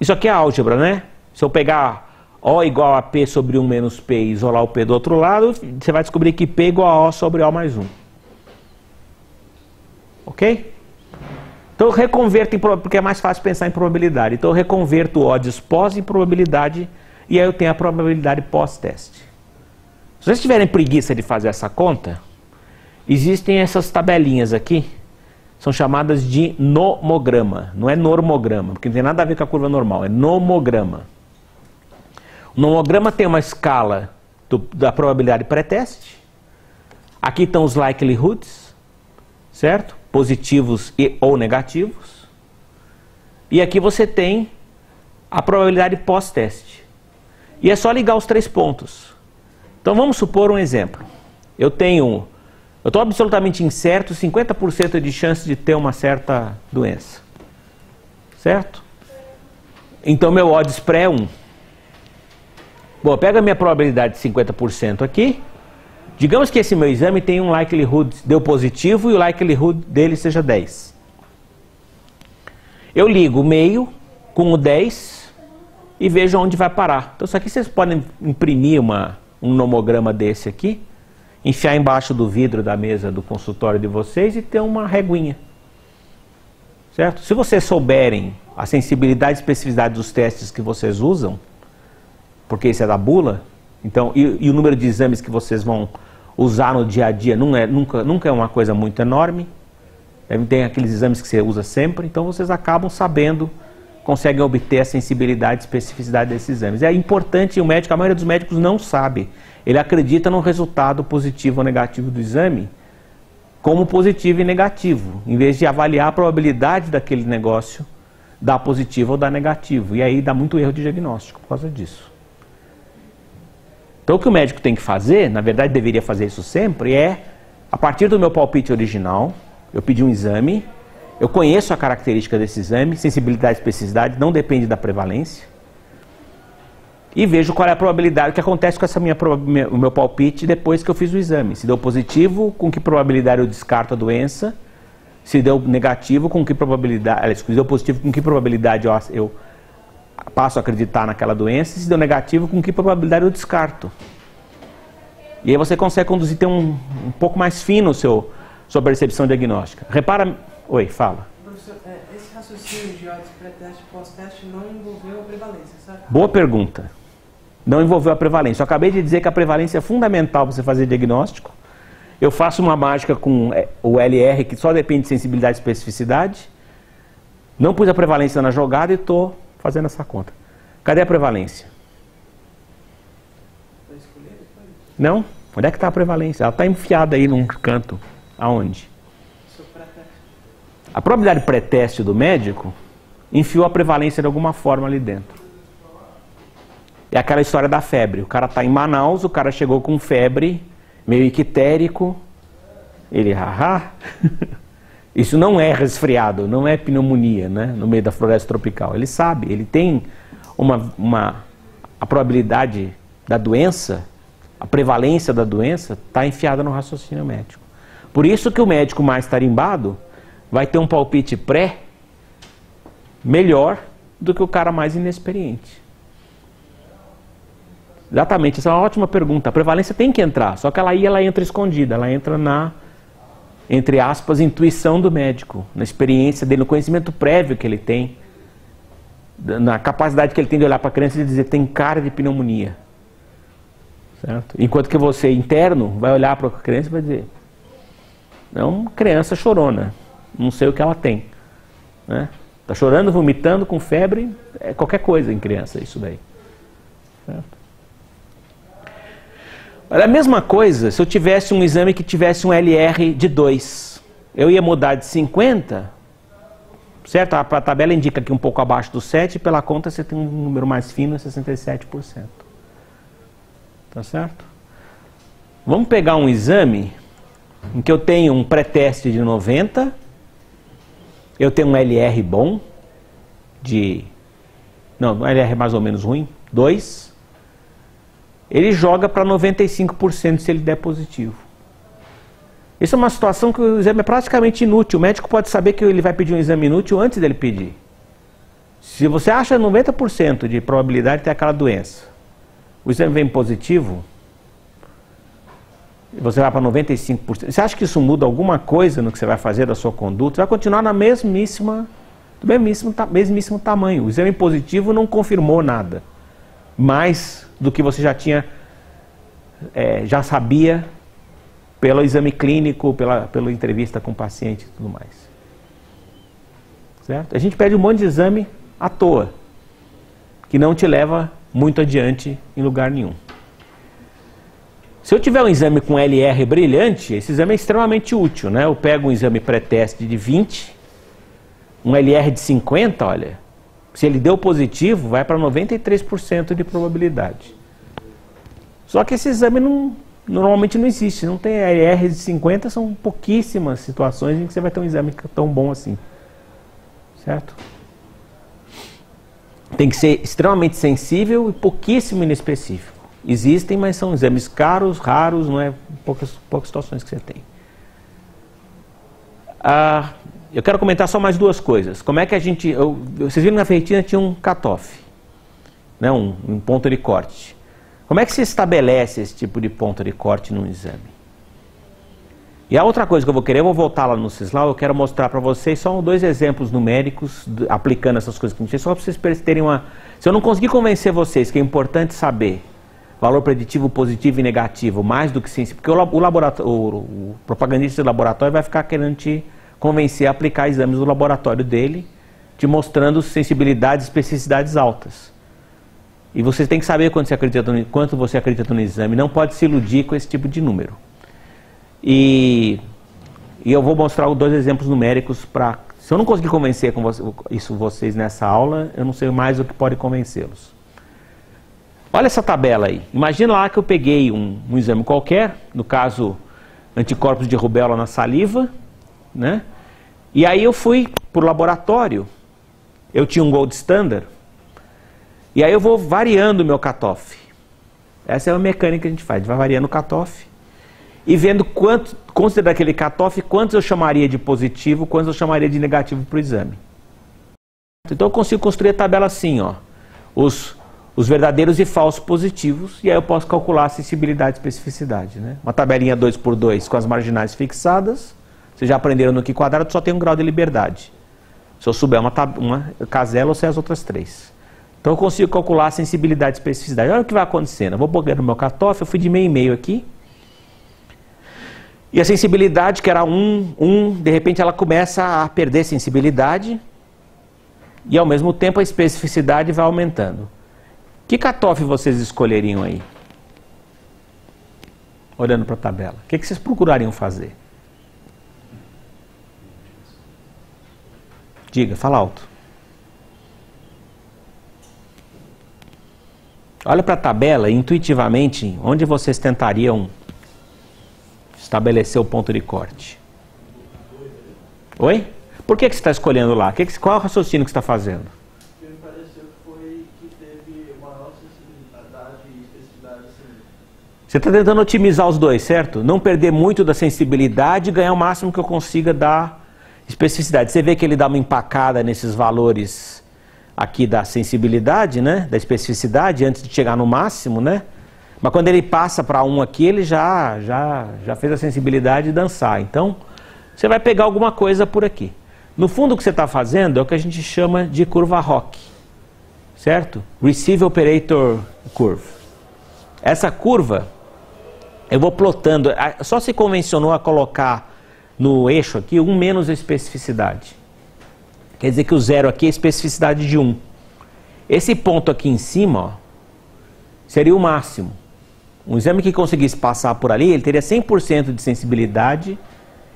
isso aqui é álgebra, né? Se eu pegar O igual a P sobre 1 menos P e isolar o P do outro lado, você vai descobrir que P é igual a O sobre O mais 1. Ok? Então eu reconverto, porque é mais fácil pensar em probabilidade. Então eu reconverto o odds pós em probabilidade e aí eu tenho a probabilidade pós-teste. Se vocês tiverem preguiça de fazer essa conta, existem essas tabelinhas aqui, são chamadas de nomograma. Não é normograma, porque não tem nada a ver com a curva normal, é nomograma. O nomograma tem uma escala da probabilidade pré-teste. Aqui estão os likelihoods, certo? Positivos ou negativos. E aqui você tem a probabilidade pós-teste. E é só ligar os 3 pontos. Então vamos supor um exemplo. Eu estou absolutamente incerto, 50% de chance de ter uma certa doença. Certo? Então meu odds pré é 1. Bom, pega a minha probabilidade de 50% aqui. Digamos que esse meu exame tem um likelihood, deu positivo, e o likelihood dele seja 10. Eu ligo o meio com o 10 e vejo onde vai parar. Então isso aqui vocês podem imprimir um nomograma desse aqui, enfiar embaixo do vidro da mesa do consultório de vocês e ter uma reguinha. Certo? Se vocês souberem a sensibilidade e especificidade dos testes que vocês usam, porque isso é da bula, então, e o número de exames que vocês vão usar no dia a dia nunca é uma coisa muito enorme, tem aqueles exames que você usa sempre, então vocês acabam sabendo, conseguem obter a sensibilidade e especificidade desses exames. É importante, a maioria dos médicos não sabe, ele acredita no resultado positivo ou negativo do exame como positivo e negativo, em vez de avaliar a probabilidade daquele negócio dar positivo ou dar negativo, e aí dá muito erro de diagnóstico por causa disso. Então o que o médico tem que fazer, na verdade deveria fazer isso sempre, é, a partir do meu palpite original, eu pedi um exame, eu conheço a característica desse exame, sensibilidade e especificidade, não depende da prevalência, e vejo qual é a probabilidade, o que acontece com o meu palpite depois que eu fiz o exame. Se deu positivo, com que probabilidade eu descarto a doença, se deu negativo, com que probabilidade, se deu positivo, com que probabilidade eu passo a acreditar naquela doença, se deu negativo, com que probabilidade eu descarto. E aí você consegue conduzir, ter um pouco mais fino sua percepção diagnóstica. Repara... Oi, fala. Professor, esse raciocínio de odds pré-teste e pós-teste não envolveu a prevalência, certo? Boa pergunta. Não envolveu a prevalência. Eu acabei de dizer que a prevalência é fundamental para você fazer diagnóstico. Eu faço uma mágica com o LR, que só depende de sensibilidade e especificidade. Não pus a prevalência na jogada e estou fazendo essa conta. Cadê a prevalência? Não? Onde é que está a prevalência? Ela está enfiada aí num canto. Aonde? A probabilidade pré-teste do médico enfiou a prevalência de alguma forma ali dentro. É aquela história da febre. O cara está em Manaus, o cara chegou com febre, meio ictérico. Ele, haha. Isso não é resfriado, não é pneumonia, né? No meio da floresta tropical. Ele sabe, ele tem a probabilidade da doença, a prevalência da doença está enfiada no raciocínio médico. Por isso que o médico mais tarimbado vai ter um palpite pré melhor do que o cara mais inexperiente. Exatamente, essa é uma ótima pergunta. A prevalência tem que entrar, só que ela entra escondida, ela entra na, entre aspas, intuição do médico, na experiência dele, no conhecimento prévio que ele tem, na capacidade que ele tem de olhar para a criança e dizer, tem cara de pneumonia. Certo? Enquanto que você, interno, vai olhar para a criança e vai dizer, é uma criança chorona, não sei o que ela tem. Né? Tá chorando, vomitando, com febre, é qualquer coisa em criança isso daí. Certo? Olha, a mesma coisa, se eu tivesse um exame que tivesse um LR de 2, eu ia mudar de 50, certo? A tabela indica aqui um pouco abaixo do 7, e pela conta você tem um número mais fino, 67%. Tá certo? Vamos pegar um exame em que eu tenho um pré-teste de 90, eu tenho um LR bom, um LR mais ou menos ruim, 2, ele joga para 95% se ele der positivo. Isso é uma situação que o exame é praticamente inútil. O médico pode saber que ele vai pedir um exame inútil antes dele pedir. Se você acha 90% de probabilidade de ter aquela doença, o exame vem positivo, e você vai para 95%. Você acha que isso muda alguma coisa no que você vai fazer da sua conduta? Você vai continuar do mesmíssimo tamanho. O exame positivo não confirmou nada mais do que você já sabia pelo exame clínico, pela entrevista com o paciente e tudo mais. Certo? A gente pede um monte de exame à toa, que não te leva muito adiante em lugar nenhum. Se eu tiver um exame com LR brilhante, esse exame é extremamente útil, né? Eu pego um exame pré-teste de 20, um LR de 50, olha, se ele deu positivo, vai para 93% de probabilidade. Só que esse exame normalmente não existe, não tem LR de 50, são pouquíssimas situações em que você vai ter um exame tão bom assim. Certo? tem que ser extremamente sensível e pouquíssimo inespecífico. Existem, mas são exames caros, raros, não é poucas situações que você tem. Eu quero comentar só mais duas coisas. Como é que a gente... vocês viram que na ferritina tinha um cutoff, né, um ponto de corte. Como é que se estabelece esse tipo de ponto de corte num exame? E a outra coisa que eu vou querer, eu vou voltar lá no CISLAU, eu quero mostrar para vocês só 2 exemplos numéricos aplicando essas coisas que a gente fez, só para vocês terem uma... Se eu não conseguir convencer vocês que é importante saber valor preditivo positivo e negativo, mais do que ciência, porque o propagandista de laboratório vai ficar querendo te convencer a aplicar exames do laboratório dele, te mostrando sensibilidades e especificidades altas. E você tem que saber quanto você acredita no exame, não pode se iludir com esse tipo de número. E eu vou mostrar 2 exemplos numéricos para... Se eu não conseguir convencer vocês nessa aula, eu não sei mais o que pode convencê-los. Olha essa tabela aí. Imagina lá que eu peguei um exame qualquer, no caso, anticorpos de rubéola na saliva, né? E aí eu fui para o laboratório, eu tinha um gold standard, e aí eu vou variando o meu cutoff. Essa é a mecânica que a gente faz, a gente vai variando o cutoff, e vendo considerando aquele cutoff, quantos eu chamaria de positivo, quantos eu chamaria de negativo para o exame. Então eu consigo construir a tabela assim, ó, os verdadeiros e falsos positivos, e aí eu posso calcular a sensibilidade e especificidade, né? Uma tabelinha 2x2 com as marginais fixadas, vocês já aprenderam no que quadrado só tem um grau de liberdade. Se eu souber uma casela, eu sei as outras 3. Então eu consigo calcular a sensibilidade e especificidade. Olha o que vai acontecendo, eu vou pôr no meu cutoff, eu fui de meio e meio aqui, e a sensibilidade, que era 1, de repente ela começa a perder sensibilidade, e ao mesmo tempo a especificidade vai aumentando. Que cutoff vocês escolheriam aí? Olhando para a tabela. O que vocês procurariam fazer? Diga, fala alto. Olha para a tabela e intuitivamente, onde vocês tentariam estabelecer o ponto de corte? Oi? Por que você está escolhendo lá? Qual é o raciocínio que você está fazendo? Me pareceu que foi que teve maior sensibilidade e especificidade. Você está tentando otimizar os dois, certo? Não perder muito da sensibilidade e ganhar o máximo que eu consiga da especificidade. Você vê que ele dá uma empacada nesses valores aqui da sensibilidade, né? Da especificidade, antes de chegar no máximo, né? Mas quando ele passa para 1 aqui, ele já fez a sensibilidade dançar. Então, você vai pegar alguma coisa por aqui. No fundo, o que você está fazendo é o que a gente chama de curva ROC, certo? Receive Operator Curve. Essa curva, eu vou plotando, só se convencionou a colocar no eixo aqui 1 menos a especificidade. Quer dizer que o 0 aqui é a especificidade de 1. Esse ponto aqui em cima, ó, seria o máximo. Um exame que conseguisse passar por ali, ele teria 100% de sensibilidade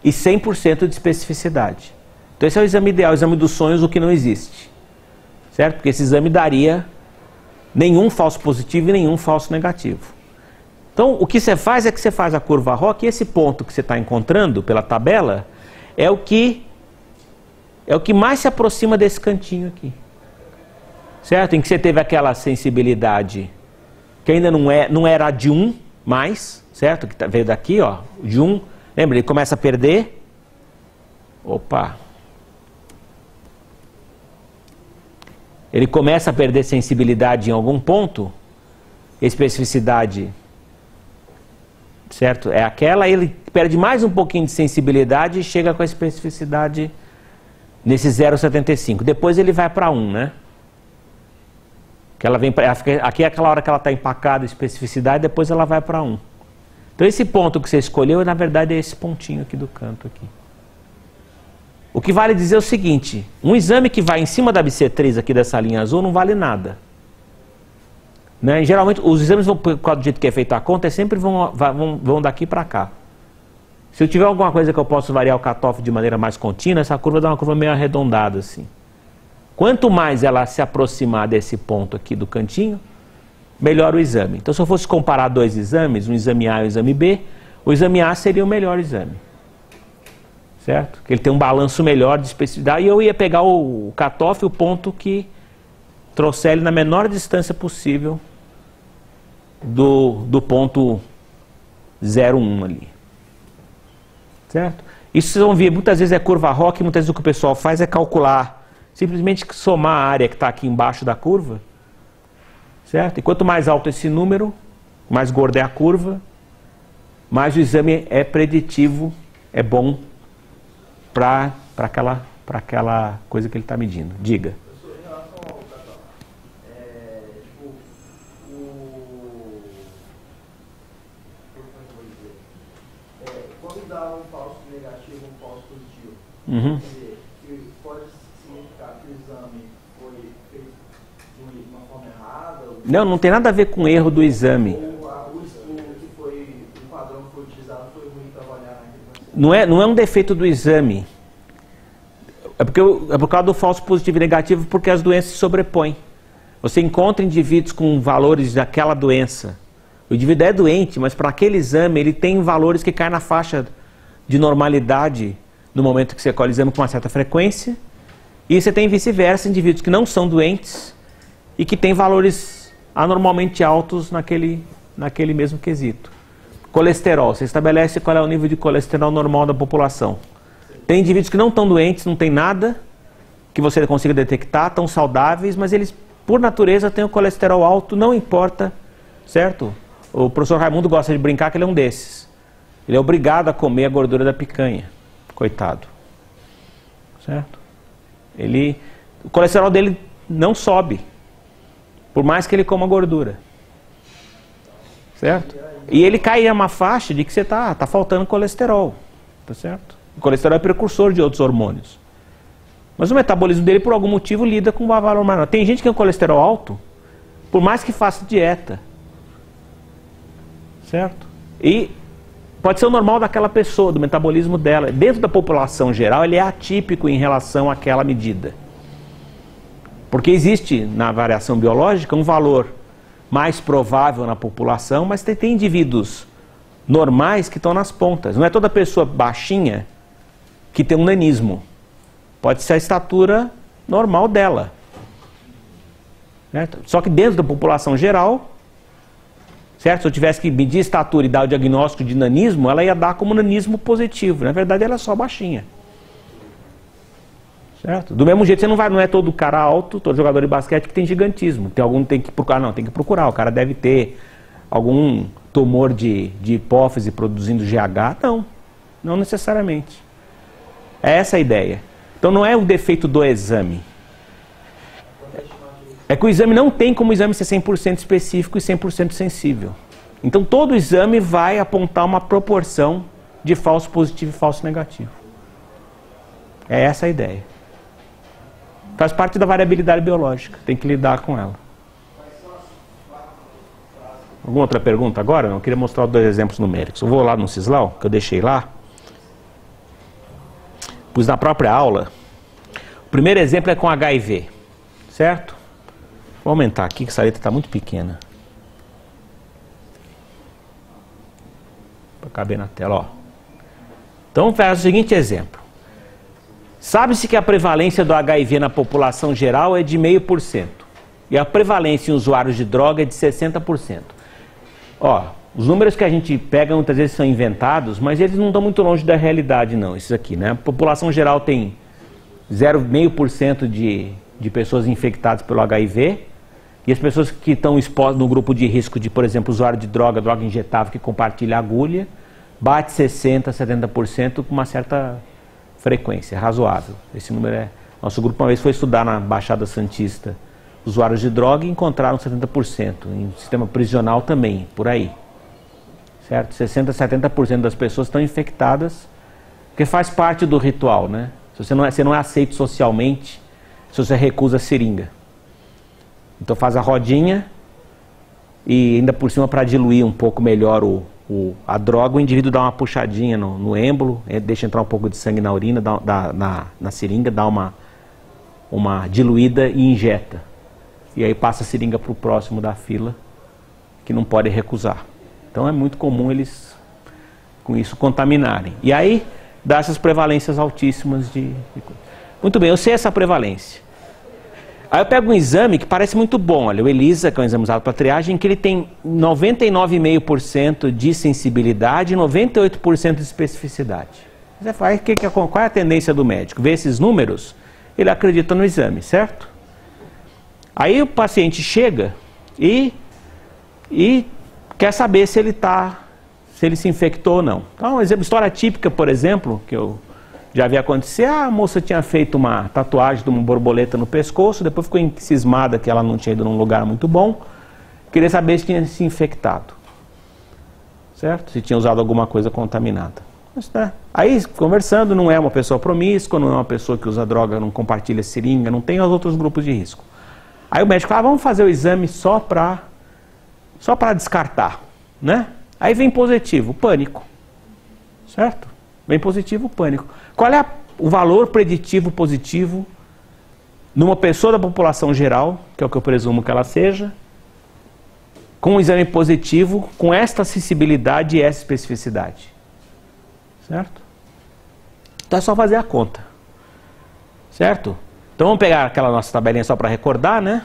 e 100% de especificidade. Então esse é o exame ideal, o exame dos sonhos, o que não existe. Certo? Porque esse exame daria nenhum falso positivo e nenhum falso negativo. Então o que você faz é que você faz a curva ROC e esse ponto que você está encontrando pela tabela é o que mais se aproxima desse cantinho aqui. Certo? Em que você teve aquela sensibilidade que ainda não era de 1 mais, certo? Que veio daqui, ó, de 1. Lembra, ele começa a perder. Opa! Ele começa a perder sensibilidade em algum ponto, especificidade, certo? É aquela, ele perde mais um pouquinho de sensibilidade e chega com a especificidade nesse 0,75. Depois ele vai para 1, né? Que ela vem aqui é aquela hora que ela está empacada, especificidade, depois ela vai para 1. Então esse ponto que você escolheu, na verdade, é esse pontinho aqui do canto aqui. O que vale dizer é o seguinte, um exame que vai em cima da bissetriz aqui dessa linha azul não vale nada. Né? E, geralmente os exames, por causa do jeito que é feita a conta, sempre vão daqui para cá. Se eu tiver alguma coisa que eu posso variar o cutoff de maneira mais contínua, essa curva dá uma curva meio arredondada assim. Quanto mais ela se aproximar desse ponto aqui do cantinho, melhor o exame. Então se eu fosse comparar 2 exames, um exame A e um exame B, o exame A seria o melhor exame. Certo? Porque ele tem um balanço melhor de especificidade e eu ia pegar o cutoff, o ponto que trouxer ele na menor distância possível do ponto 0,1 ali. Certo? Isso vocês vão ver, muitas vezes é curva ROC, muitas vezes o que o pessoal faz é calcular, simplesmente somar a área que está aqui embaixo da curva, certo? E quanto mais alto esse número, mais gorda é a curva, mais o exame é preditivo, é bom para aquela coisa que ele está medindo. Diga. Professor, em relação ao Catão, como é que eu vou dizer? Quando dá um falso negativo, um falso positivo, Uhum. quer dizer, que pode significar que o exame foi feito de uma forma errada? Não, não tem nada a ver com erro do exame. Ou o padrão que foi utilizado foi ruim para avaliar naquele paciente? Não é um defeito do exame. É por causa do falso positivo e negativo, porque as doenças se sobrepõem. Você encontra indivíduos com valores daquela doença. O indivíduo é doente, mas para aquele exame ele tem valores que caem na faixa de normalidade no momento que você colhe o exame com uma certa frequência. E você tem vice-versa, indivíduos que não são doentes e que têm valores anormalmente altos naquele mesmo quesito. Colesterol, você estabelece qual é o nível de colesterol normal da população. Tem indivíduos que não estão doentes, não tem nada que você consiga detectar, estão saudáveis, mas eles, por natureza, têm o colesterol alto, não importa, certo? O professor Raimundo gosta de brincar que ele é um desses. Ele é obrigado a comer a gordura da picanha, coitado. Certo? O colesterol dele não sobe, por mais que ele coma gordura. Certo? E ele cai em uma faixa de que você tá faltando colesterol, tá certo? O colesterol é precursor de outros hormônios. Mas o metabolismo dele, por algum motivo, lida com um valor maior. Tem gente que tem um colesterol alto, por mais que faça dieta. Certo? E pode ser o normal daquela pessoa, do metabolismo dela. Dentro da população geral, ele é atípico em relação àquela medida. Porque existe, na variação biológica, um valor mais provável na população, mas tem indivíduos normais que estão nas pontas. Não é toda pessoa baixinha que tem um nanismo. Pode ser a estatura normal dela. Certo? Só que dentro da população geral, certo? Se eu tivesse que medir a estatura e dar o diagnóstico de nanismo, ela ia dar como nanismo positivo. Na verdade, ela é só baixinha. Certo? Do mesmo jeito, você não é todo cara alto, todo jogador de basquete que tem gigantismo. Tem que procurar. Não, tem que procurar. O cara deve ter algum tumor de hipófise produzindo GH. Não necessariamente. É essa a ideia. Então não é um defeito do exame. É que o exame não tem como o exame ser 100% específico e 100% sensível. Então todo exame vai apontar uma proporção de falso positivo e falso negativo. É essa a ideia. Faz parte da variabilidade biológica. Tem que lidar com ela. Alguma outra pergunta agora? Eu queria mostrar 2 exemplos numéricos. Eu vou lá no Cislau, que eu deixei lá. Pus na própria aula. O primeiro exemplo é com HIV. Certo? Vou aumentar aqui, que essa letra está muito pequena. Para caber na tela, ó. Então, faz o seguinte exemplo. Sabe-se que a prevalência do HIV na população geral é de 0,5%. E a prevalência em usuários de droga é de 60%. Ó, os números que a gente pega muitas vezes são inventados, mas eles não estão muito longe da realidade, não. Esses aqui, né? A população geral tem 0,5% de pessoas infectadas pelo HIV. E as pessoas que estão expostas no grupo de risco de, por exemplo, usuário de droga injetável que compartilha agulha, bate 60%, 70% com uma certa frequência, razoável. Esse número é... Nosso grupo uma vez foi estudar na Baixada Santista usuários de droga e encontraram 70%. Em sistema prisional também, por aí. Certo? 60%, 70% das pessoas estão infectadas, porque faz parte do ritual, né? Se você não é aceito socialmente, se você recusa a seringa. Então faz a rodinha e ainda por cima, para diluir um pouco melhor a droga, o indivíduo dá uma puxadinha no êmbolo, deixa entrar um pouco de sangue na urina, na seringa, dá uma diluída e injeta. E aí passa a seringa para o próximo da fila, que não pode recusar. Então é muito comum eles, com isso, contaminarem. E aí dá essas prevalências altíssimas de... Muito bem, eu sei essa prevalência. Aí eu pego um exame que parece muito bom, olha, o ELISA, que é um exame usado para triagem, que ele tem 99,5% de sensibilidade e 98% de especificidade. Você faz, qual é a tendência do médico? Vê esses números, ele acredita no exame, certo? Aí o paciente chega e quer saber se ele se infectou ou não. Então, história típica, por exemplo, que eu já vi acontecer, a moça tinha feito uma tatuagem de uma borboleta no pescoço, depois ficou cismada que ela não tinha ido num lugar muito bom, queria saber se tinha se infectado, certo? Se tinha usado alguma coisa contaminada. Mas, né? Aí, conversando, não é uma pessoa promíscua, não é uma pessoa que usa droga, não compartilha seringa, não tem os outros grupos de risco. Aí o médico fala, vamos fazer o exame só para descartar, né? Aí vem positivo, pânico, certo? Vem positivo, pânico. Qual é o valor preditivo positivo numa pessoa da população geral, que é o que eu presumo que ela seja, com um exame positivo, com esta sensibilidade e essa especificidade? Certo? Então é só fazer a conta. Certo? Então vamos pegar aquela nossa tabelinha só para recordar, né?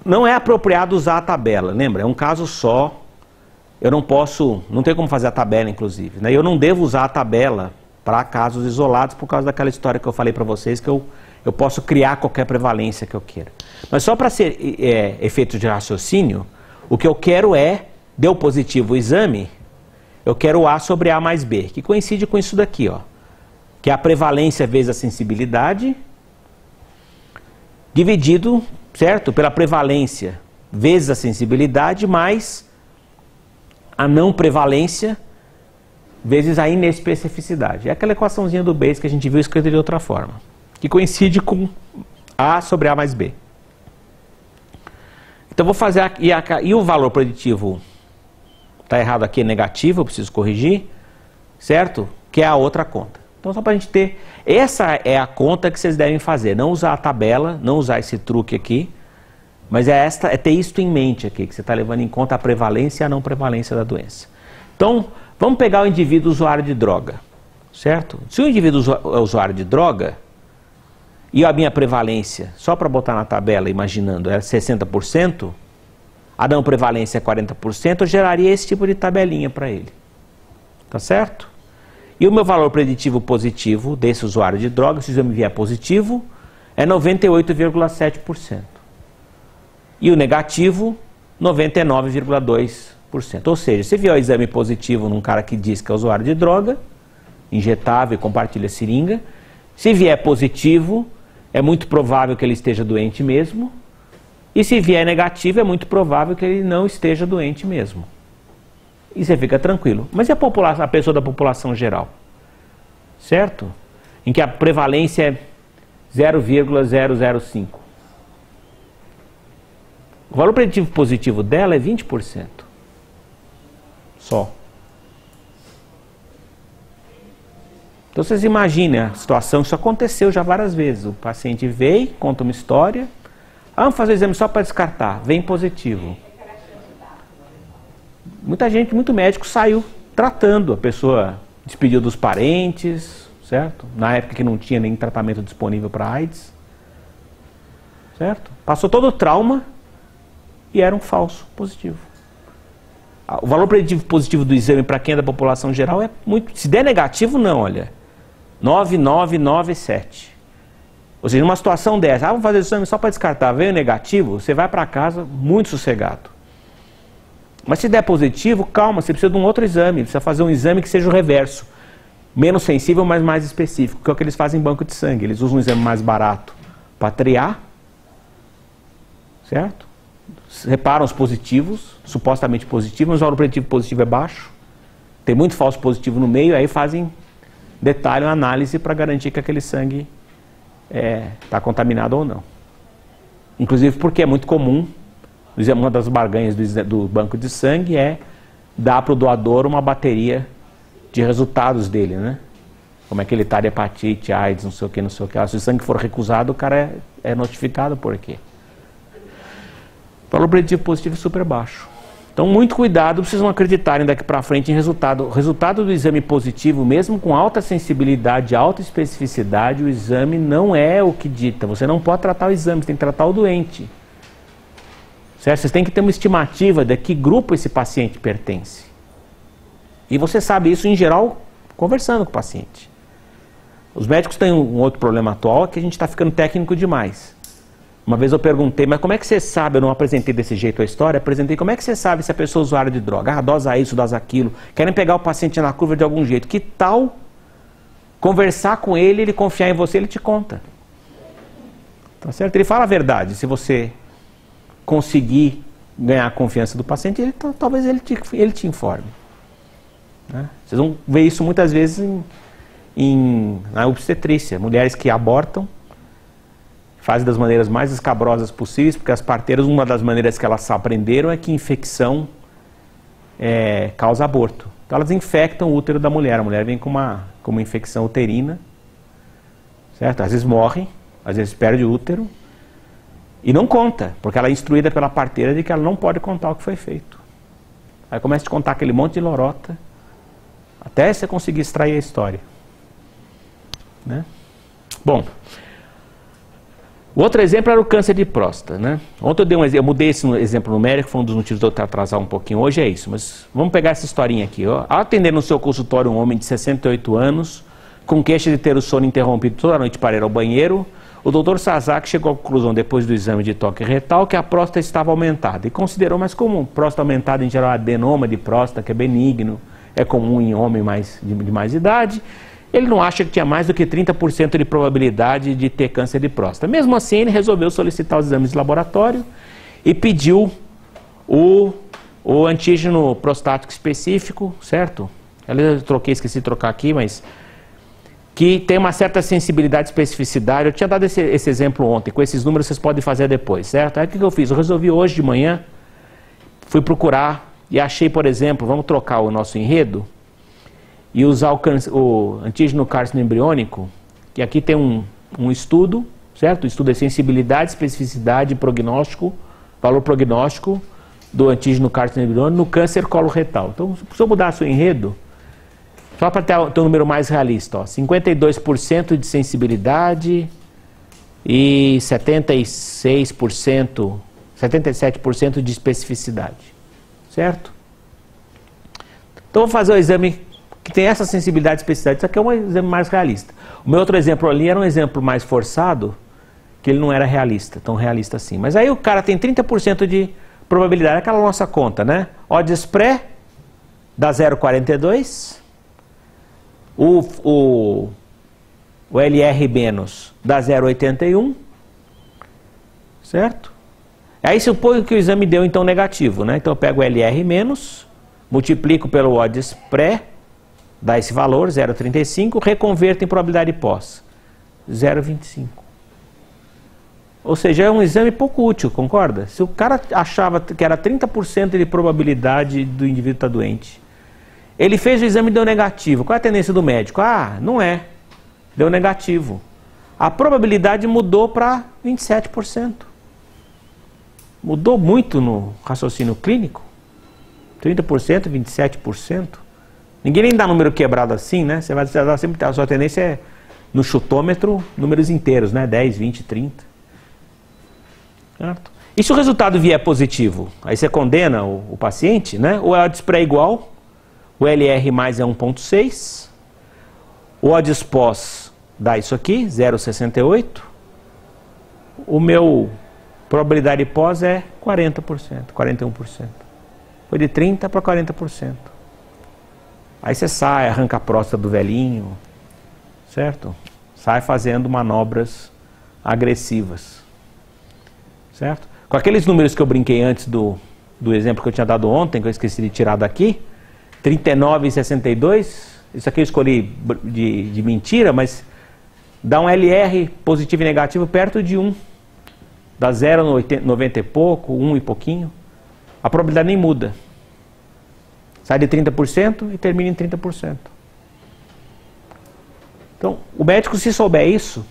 Não é apropriado usar a tabela, lembra? É um caso só. Eu não tem como fazer a tabela, inclusive, né? Eu não devo usar a tabela para casos isolados por causa daquela história que eu falei para vocês, que eu posso criar qualquer prevalência que eu queira. Mas só para ser efeito de raciocínio, o que eu quero deu positivo o exame, eu quero A sobre A mais B, que coincide com isso daqui, ó, que é a prevalência vezes a sensibilidade, dividido, certo, pela prevalência vezes a sensibilidade, mais a não prevalência vezes a inespecificidade. É aquela equaçãozinha do Bayes que a gente viu escrita de outra forma, que coincide com A sobre A mais B. Então vou fazer aqui, e o valor preditivo está errado aqui, é negativo, eu preciso corrigir, certo? Que é a outra conta. Então só para a gente ter, essa é a conta que vocês devem fazer, não usar a tabela, não usar esse truque aqui, mas é ter isso em mente aqui, que você está levando em conta a prevalência e a não prevalência da doença. Então, vamos pegar o indivíduo usuário de droga, certo? Se o indivíduo é usuário de droga, e a minha prevalência, só para botar na tabela, imaginando, é 60%, a não prevalência é 40%, eu geraria esse tipo de tabelinha para ele. Tá certo? E o meu valor preditivo positivo desse usuário de droga, se o exame vier positivo, é 98,7%. E o negativo, 99,2%. Ou seja, se vier o exame positivo num cara que diz que é usuário de droga, injetável e compartilha seringa, se vier positivo, é muito provável que ele esteja doente mesmo, e se vier negativo, é muito provável que ele não esteja doente mesmo. E você fica tranquilo. Mas e a pessoa da população geral? Certo? Em que a prevalência é 0,005. O valor preditivo positivo dela é 20%. Só. Então vocês imaginem a situação, isso aconteceu já várias vezes. O paciente veio, conta uma história, vamos fazer o exame só para descartar, vem positivo. Muita gente, muito médico saiu tratando, a pessoa despediu dos parentes, certo? Na época que não tinha nem tratamento disponível para AIDS, certo? Passou todo o trauma e era um falso positivo. O valor preditivo positivo do exame para quem é da população geral é muito, se der negativo não, olha, 9,997. Ou seja, numa situação dessa, vamos fazer o exame só para descartar, veio negativo, você vai para casa muito sossegado. Mas se der positivo, calma, você precisa de um outro exame, precisa fazer um exame que seja o reverso. Menos sensível, mas mais específico, que é o que eles fazem em banco de sangue. Eles usam um exame mais barato para triar, certo? Reparam os positivos, supostamente positivos, mas o valor preditivo positivo é baixo. Tem muito falso positivo no meio, aí fazem detalhe, análise para garantir que aquele sangue está contaminado ou não. Inclusive porque é muito comum, uma das barganhas do banco de sangue é dar para o doador uma bateria de resultados dele, né? Como é que ele está de hepatite, AIDS, não sei o que, não sei o que. Se o sangue for recusado, o cara é notificado por quê? O valor preditivo positivo é super baixo. Então, muito cuidado, vocês não acreditarem daqui para frente em resultado. O resultado do exame positivo, mesmo com alta sensibilidade, alta especificidade, o exame não é o que dita. Você não pode tratar o exame, você tem que tratar o doente. Certo? Vocês têm que ter uma estimativa de que grupo esse paciente pertence. E você sabe isso, em geral, conversando com o paciente. Os médicos têm um outro problema atual, que a gente está ficando técnico demais. Uma vez eu perguntei, mas como é que você sabe, eu não apresentei desse jeito a história, apresentei, como é que você sabe se a pessoa é usuária de droga? Ah, dosa isso, dosa aquilo, querem pegar o paciente na curva de algum jeito. Que tal conversar com ele, ele confiar em você, ele te conta. Tá certo? Ele fala a verdade. Se você conseguir ganhar a confiança do paciente, talvez ele te informe. Né? Vocês vão ver isso muitas vezes na obstetrícia. Mulheres que abortam, fazem das maneiras mais escabrosas possíveis, porque as parteiras, uma das maneiras que elas aprenderam é que infecção causa aborto. Então elas infectam o útero da mulher. A mulher vem com uma infecção uterina, certo? Às vezes morre, às vezes perde o útero, e não conta, porque ela é instruída pela parteira de que ela não pode contar o que foi feito. Aí começa a te contar aquele monte de lorota, até você conseguir extrair a história. Né? Bom, o outro exemplo era o câncer de próstata. Né? Ontem eu mudei esse exemplo numérico, foi um dos motivos de eu atrasar um pouquinho. Hoje é isso, mas vamos pegar essa historinha aqui. Ó. Ao atender no seu consultório um homem de 68 anos, com queixa de ter o sono interrompido toda noite para ir ao banheiro, o Dr. Sazak chegou à conclusão, depois do exame de toque retal, que a próstata estava aumentada. E considerou mais comum. Próstata aumentada, em geral, adenoma de próstata, que é benigno, é comum em homem de mais idade. Ele não acha que tinha mais do que 30% de probabilidade de ter câncer de próstata. Mesmo assim, ele resolveu solicitar os exames de laboratório e pediu o antígeno prostático específico, certo? Eu esqueci de trocar aqui, mas que tem uma certa sensibilidade e especificidade. Eu tinha dado esse exemplo ontem, com esses números vocês podem fazer depois, certo? Aí o que eu fiz? Eu resolvi hoje de manhã, fui procurar e achei, por exemplo, vamos trocar o nosso enredo, e usar o antígeno cársino embriônico, que aqui tem um estudo, certo? O estudo é sensibilidade, especificidade, prognóstico, valor prognóstico do antígeno cársino embriônico no câncer coloretal. Então, se eu mudar o enredo, só para ter um número mais realista, ó, 52% de sensibilidade e 77% de especificidade, certo? Então, vou fazer o exame que tem essa sensibilidade e especificidade. Isso aqui é um exame mais realista. O meu outro exemplo ali era um exemplo mais forçado, que ele não era realista, tão realista assim. Mas aí o cara tem 30% de probabilidade, aquela nossa conta, né? Odds pré dá 0,42, o LR menos dá 0,81, certo? Aí suponho que o exame deu então negativo, né? Então eu pego o LR menos, multiplico pelo odds pré, dá esse valor, 0,35, reconverto em probabilidade pós, 0,25. Ou seja, é um exame pouco útil, concorda? Se o cara achava que era 30% de probabilidade do indivíduo estar doente, ele fez o exame e deu negativo. Qual é a tendência do médico? Ah, não é. Deu negativo. A probabilidade mudou para 27%. Mudou muito no raciocínio clínico. 30%, 27%. Ninguém nem dá número quebrado assim, né? Você vai dar sempre, a sua tendência é, no chutômetro, números inteiros, né? 10, 20, 30. Certo? E se o resultado vier positivo? Aí você condena o paciente, né? O odds pré igual, o LR mais é 1,6, o odds pós dá isso aqui, 0,68, o meu probabilidade pós é 40%, 41%. Foi de 30% para 40%. Aí você sai, arranca a próstata do velhinho, certo? Sai fazendo manobras agressivas, certo? Com aqueles números que eu brinquei antes do exemplo que eu tinha dado ontem, que eu esqueci de tirar daqui, 39 e 62, isso aqui eu escolhi de mentira, mas dá um LR positivo e negativo perto de 1. Dá 0,90 e pouco, 1 e pouquinho. A probabilidade nem muda. Sai de 30% e termina em 30%. Então, o médico, se souber isso,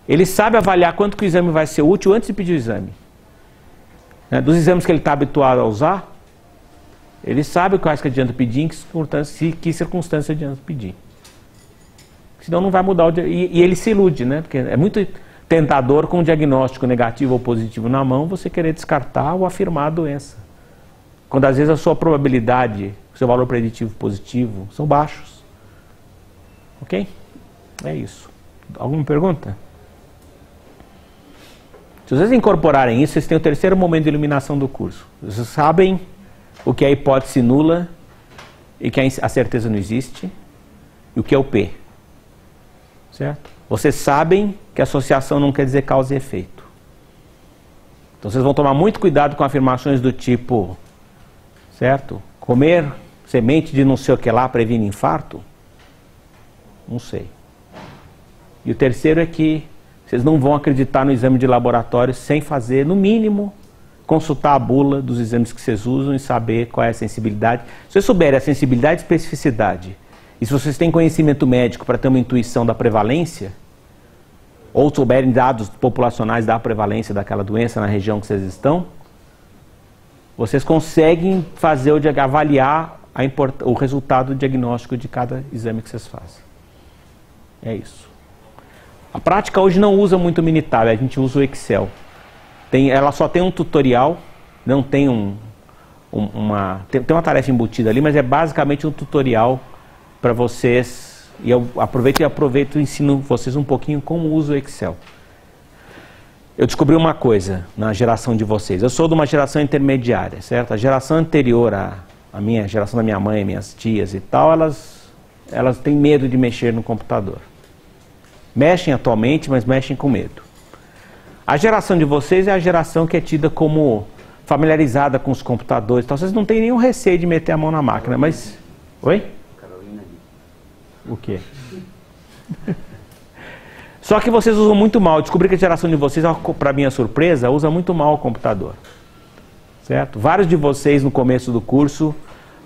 ele sabe avaliar quanto que o exame vai ser útil antes de pedir o exame. Dos exames que ele está habituado a usar, Ele sabe quais que adianta pedir, em que circunstância adianta pedir. Senão não vai mudar e ele se ilude, né? Porque é muito tentador com um diagnóstico negativo ou positivo na mão você querer descartar ou afirmar a doença. Quando às vezes a sua probabilidade, o seu valor preditivo positivo são baixos. Ok? É isso. Alguma pergunta? Se vocês incorporarem isso, vocês têm o terceiro momento de iluminação do curso. Vocês sabem o que é a hipótese nula e que a certeza não existe, e o que é o P. Certo? Vocês sabem que associação não quer dizer causa e efeito. Então vocês vão tomar muito cuidado com afirmações do tipo, certo? Comer semente de não sei o que lá previne infarto? Não sei. E o terceiro é que vocês não vão acreditar no exame de laboratório sem fazer, no mínimo, consultar a bula dos exames que vocês usam e saber qual é a sensibilidade. Se vocês souberem a sensibilidade e especificidade, e se vocês têm conhecimento médico para ter uma intuição da prevalência, ou souberem dados populacionais da prevalência daquela doença na região que vocês estão, vocês conseguem avaliar o resultado diagnóstico de cada exame que vocês fazem. É isso. A prática hoje não usa muito o Minitab, a gente usa o Excel. Ela só tem um tutorial, não tem tem uma tarefa embutida ali, mas é basicamente um tutorial para vocês. E eu aproveito e ensino vocês um pouquinho como usa o Excel. Eu descobri uma coisa na geração de vocês. Eu sou de uma geração intermediária, certo? A geração anterior à minha geração da minha mãe, minhas tias e tal, elas têm medo de mexer no computador. Mexem atualmente, mas mexem com medo. A geração de vocês é a geração que é tida como familiarizada com os computadores. Então vocês não têm nenhum receio de meter a mão na máquina, mas... Oi? Carolina. O quê? Só que vocês usam muito mal. Eu descobri que a geração de vocês, para minha surpresa, usa muito mal o computador. Certo? Vários de vocês no começo do curso,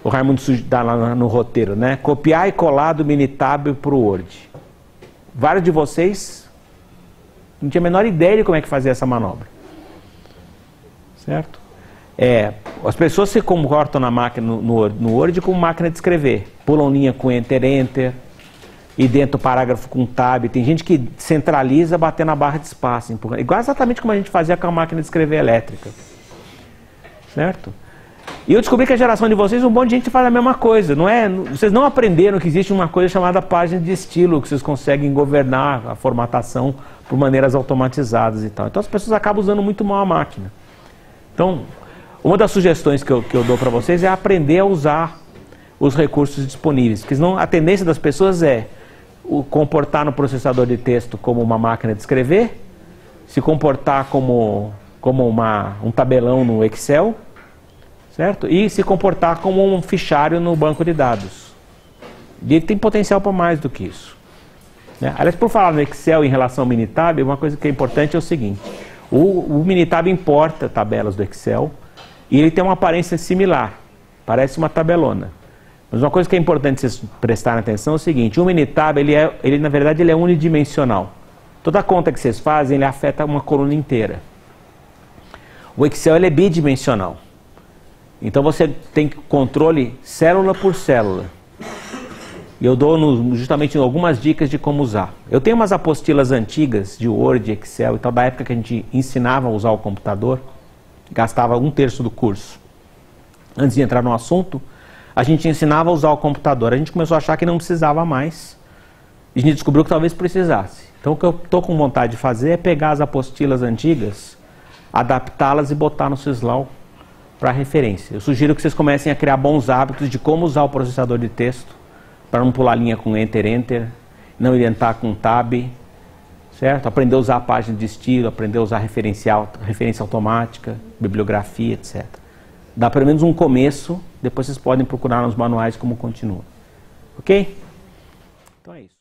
o Raimundo dá lá no roteiro, né? Copiar e colar do Minitab para o Word. Vários de vocês não tinham a menor ideia de como é que fazia essa manobra. Certo? As pessoas se comportam na máquina, no Word como máquina de escrever. Pulam linha com Enter, e dentro do parágrafo com Tab. Tem gente que centraliza batendo na barra de espaço. Igual exatamente como a gente fazia com a máquina de escrever elétrica. Certo? E eu descobri que a geração de vocês, um monte de gente faz a mesma coisa. Vocês não aprenderam que existe uma coisa chamada página de estilo, que vocês conseguem governar a formatação por maneiras automatizadas e tal. Então as pessoas acabam usando muito mal a máquina. Então, uma das sugestões que eu dou para vocês é aprender a usar os recursos disponíveis. Porque senão a tendência das pessoas é comportar no processador de texto como uma máquina de escrever, se comportar como um tabelão no Excel, certo? E se comportar como um fichário no banco de dados. E ele tem potencial para mais do que isso. Né? Aliás, por falar no Excel em relação ao Minitab, uma coisa que é importante é o seguinte. O Minitab importa tabelas do Excel e ele tem uma aparência similar. Parece uma tabelona. Mas uma coisa que é importante vocês prestarem atenção é o seguinte. O Minitab, na verdade, ele é unidimensional. Toda conta que vocês fazem, ele afeta uma coluna inteira. O Excel, ele é bidimensional. Então você tem controle célula por célula. E eu dou justamente algumas dicas de como usar. Eu tenho umas apostilas antigas de Word, Excel e tal, da época que a gente ensinava a usar o computador. Gastava 1/3 do curso. Antes de entrar no assunto, a gente ensinava a usar o computador. A gente começou a achar que não precisava mais. E a gente descobriu que talvez precisasse. Então o que eu estou com vontade de fazer é pegar as apostilas antigas, adaptá-las e botar no Syslau para referência. Eu sugiro que vocês comecem a criar bons hábitos de como usar o processador de texto, para não pular linha com Enter, não orientar com Tab, certo? Aprender a usar a página de estilo, aprender a usar referência automática, bibliografia, etc. Dá pelo menos um começo, depois vocês podem procurar nos manuais como continua. Ok? Então é isso.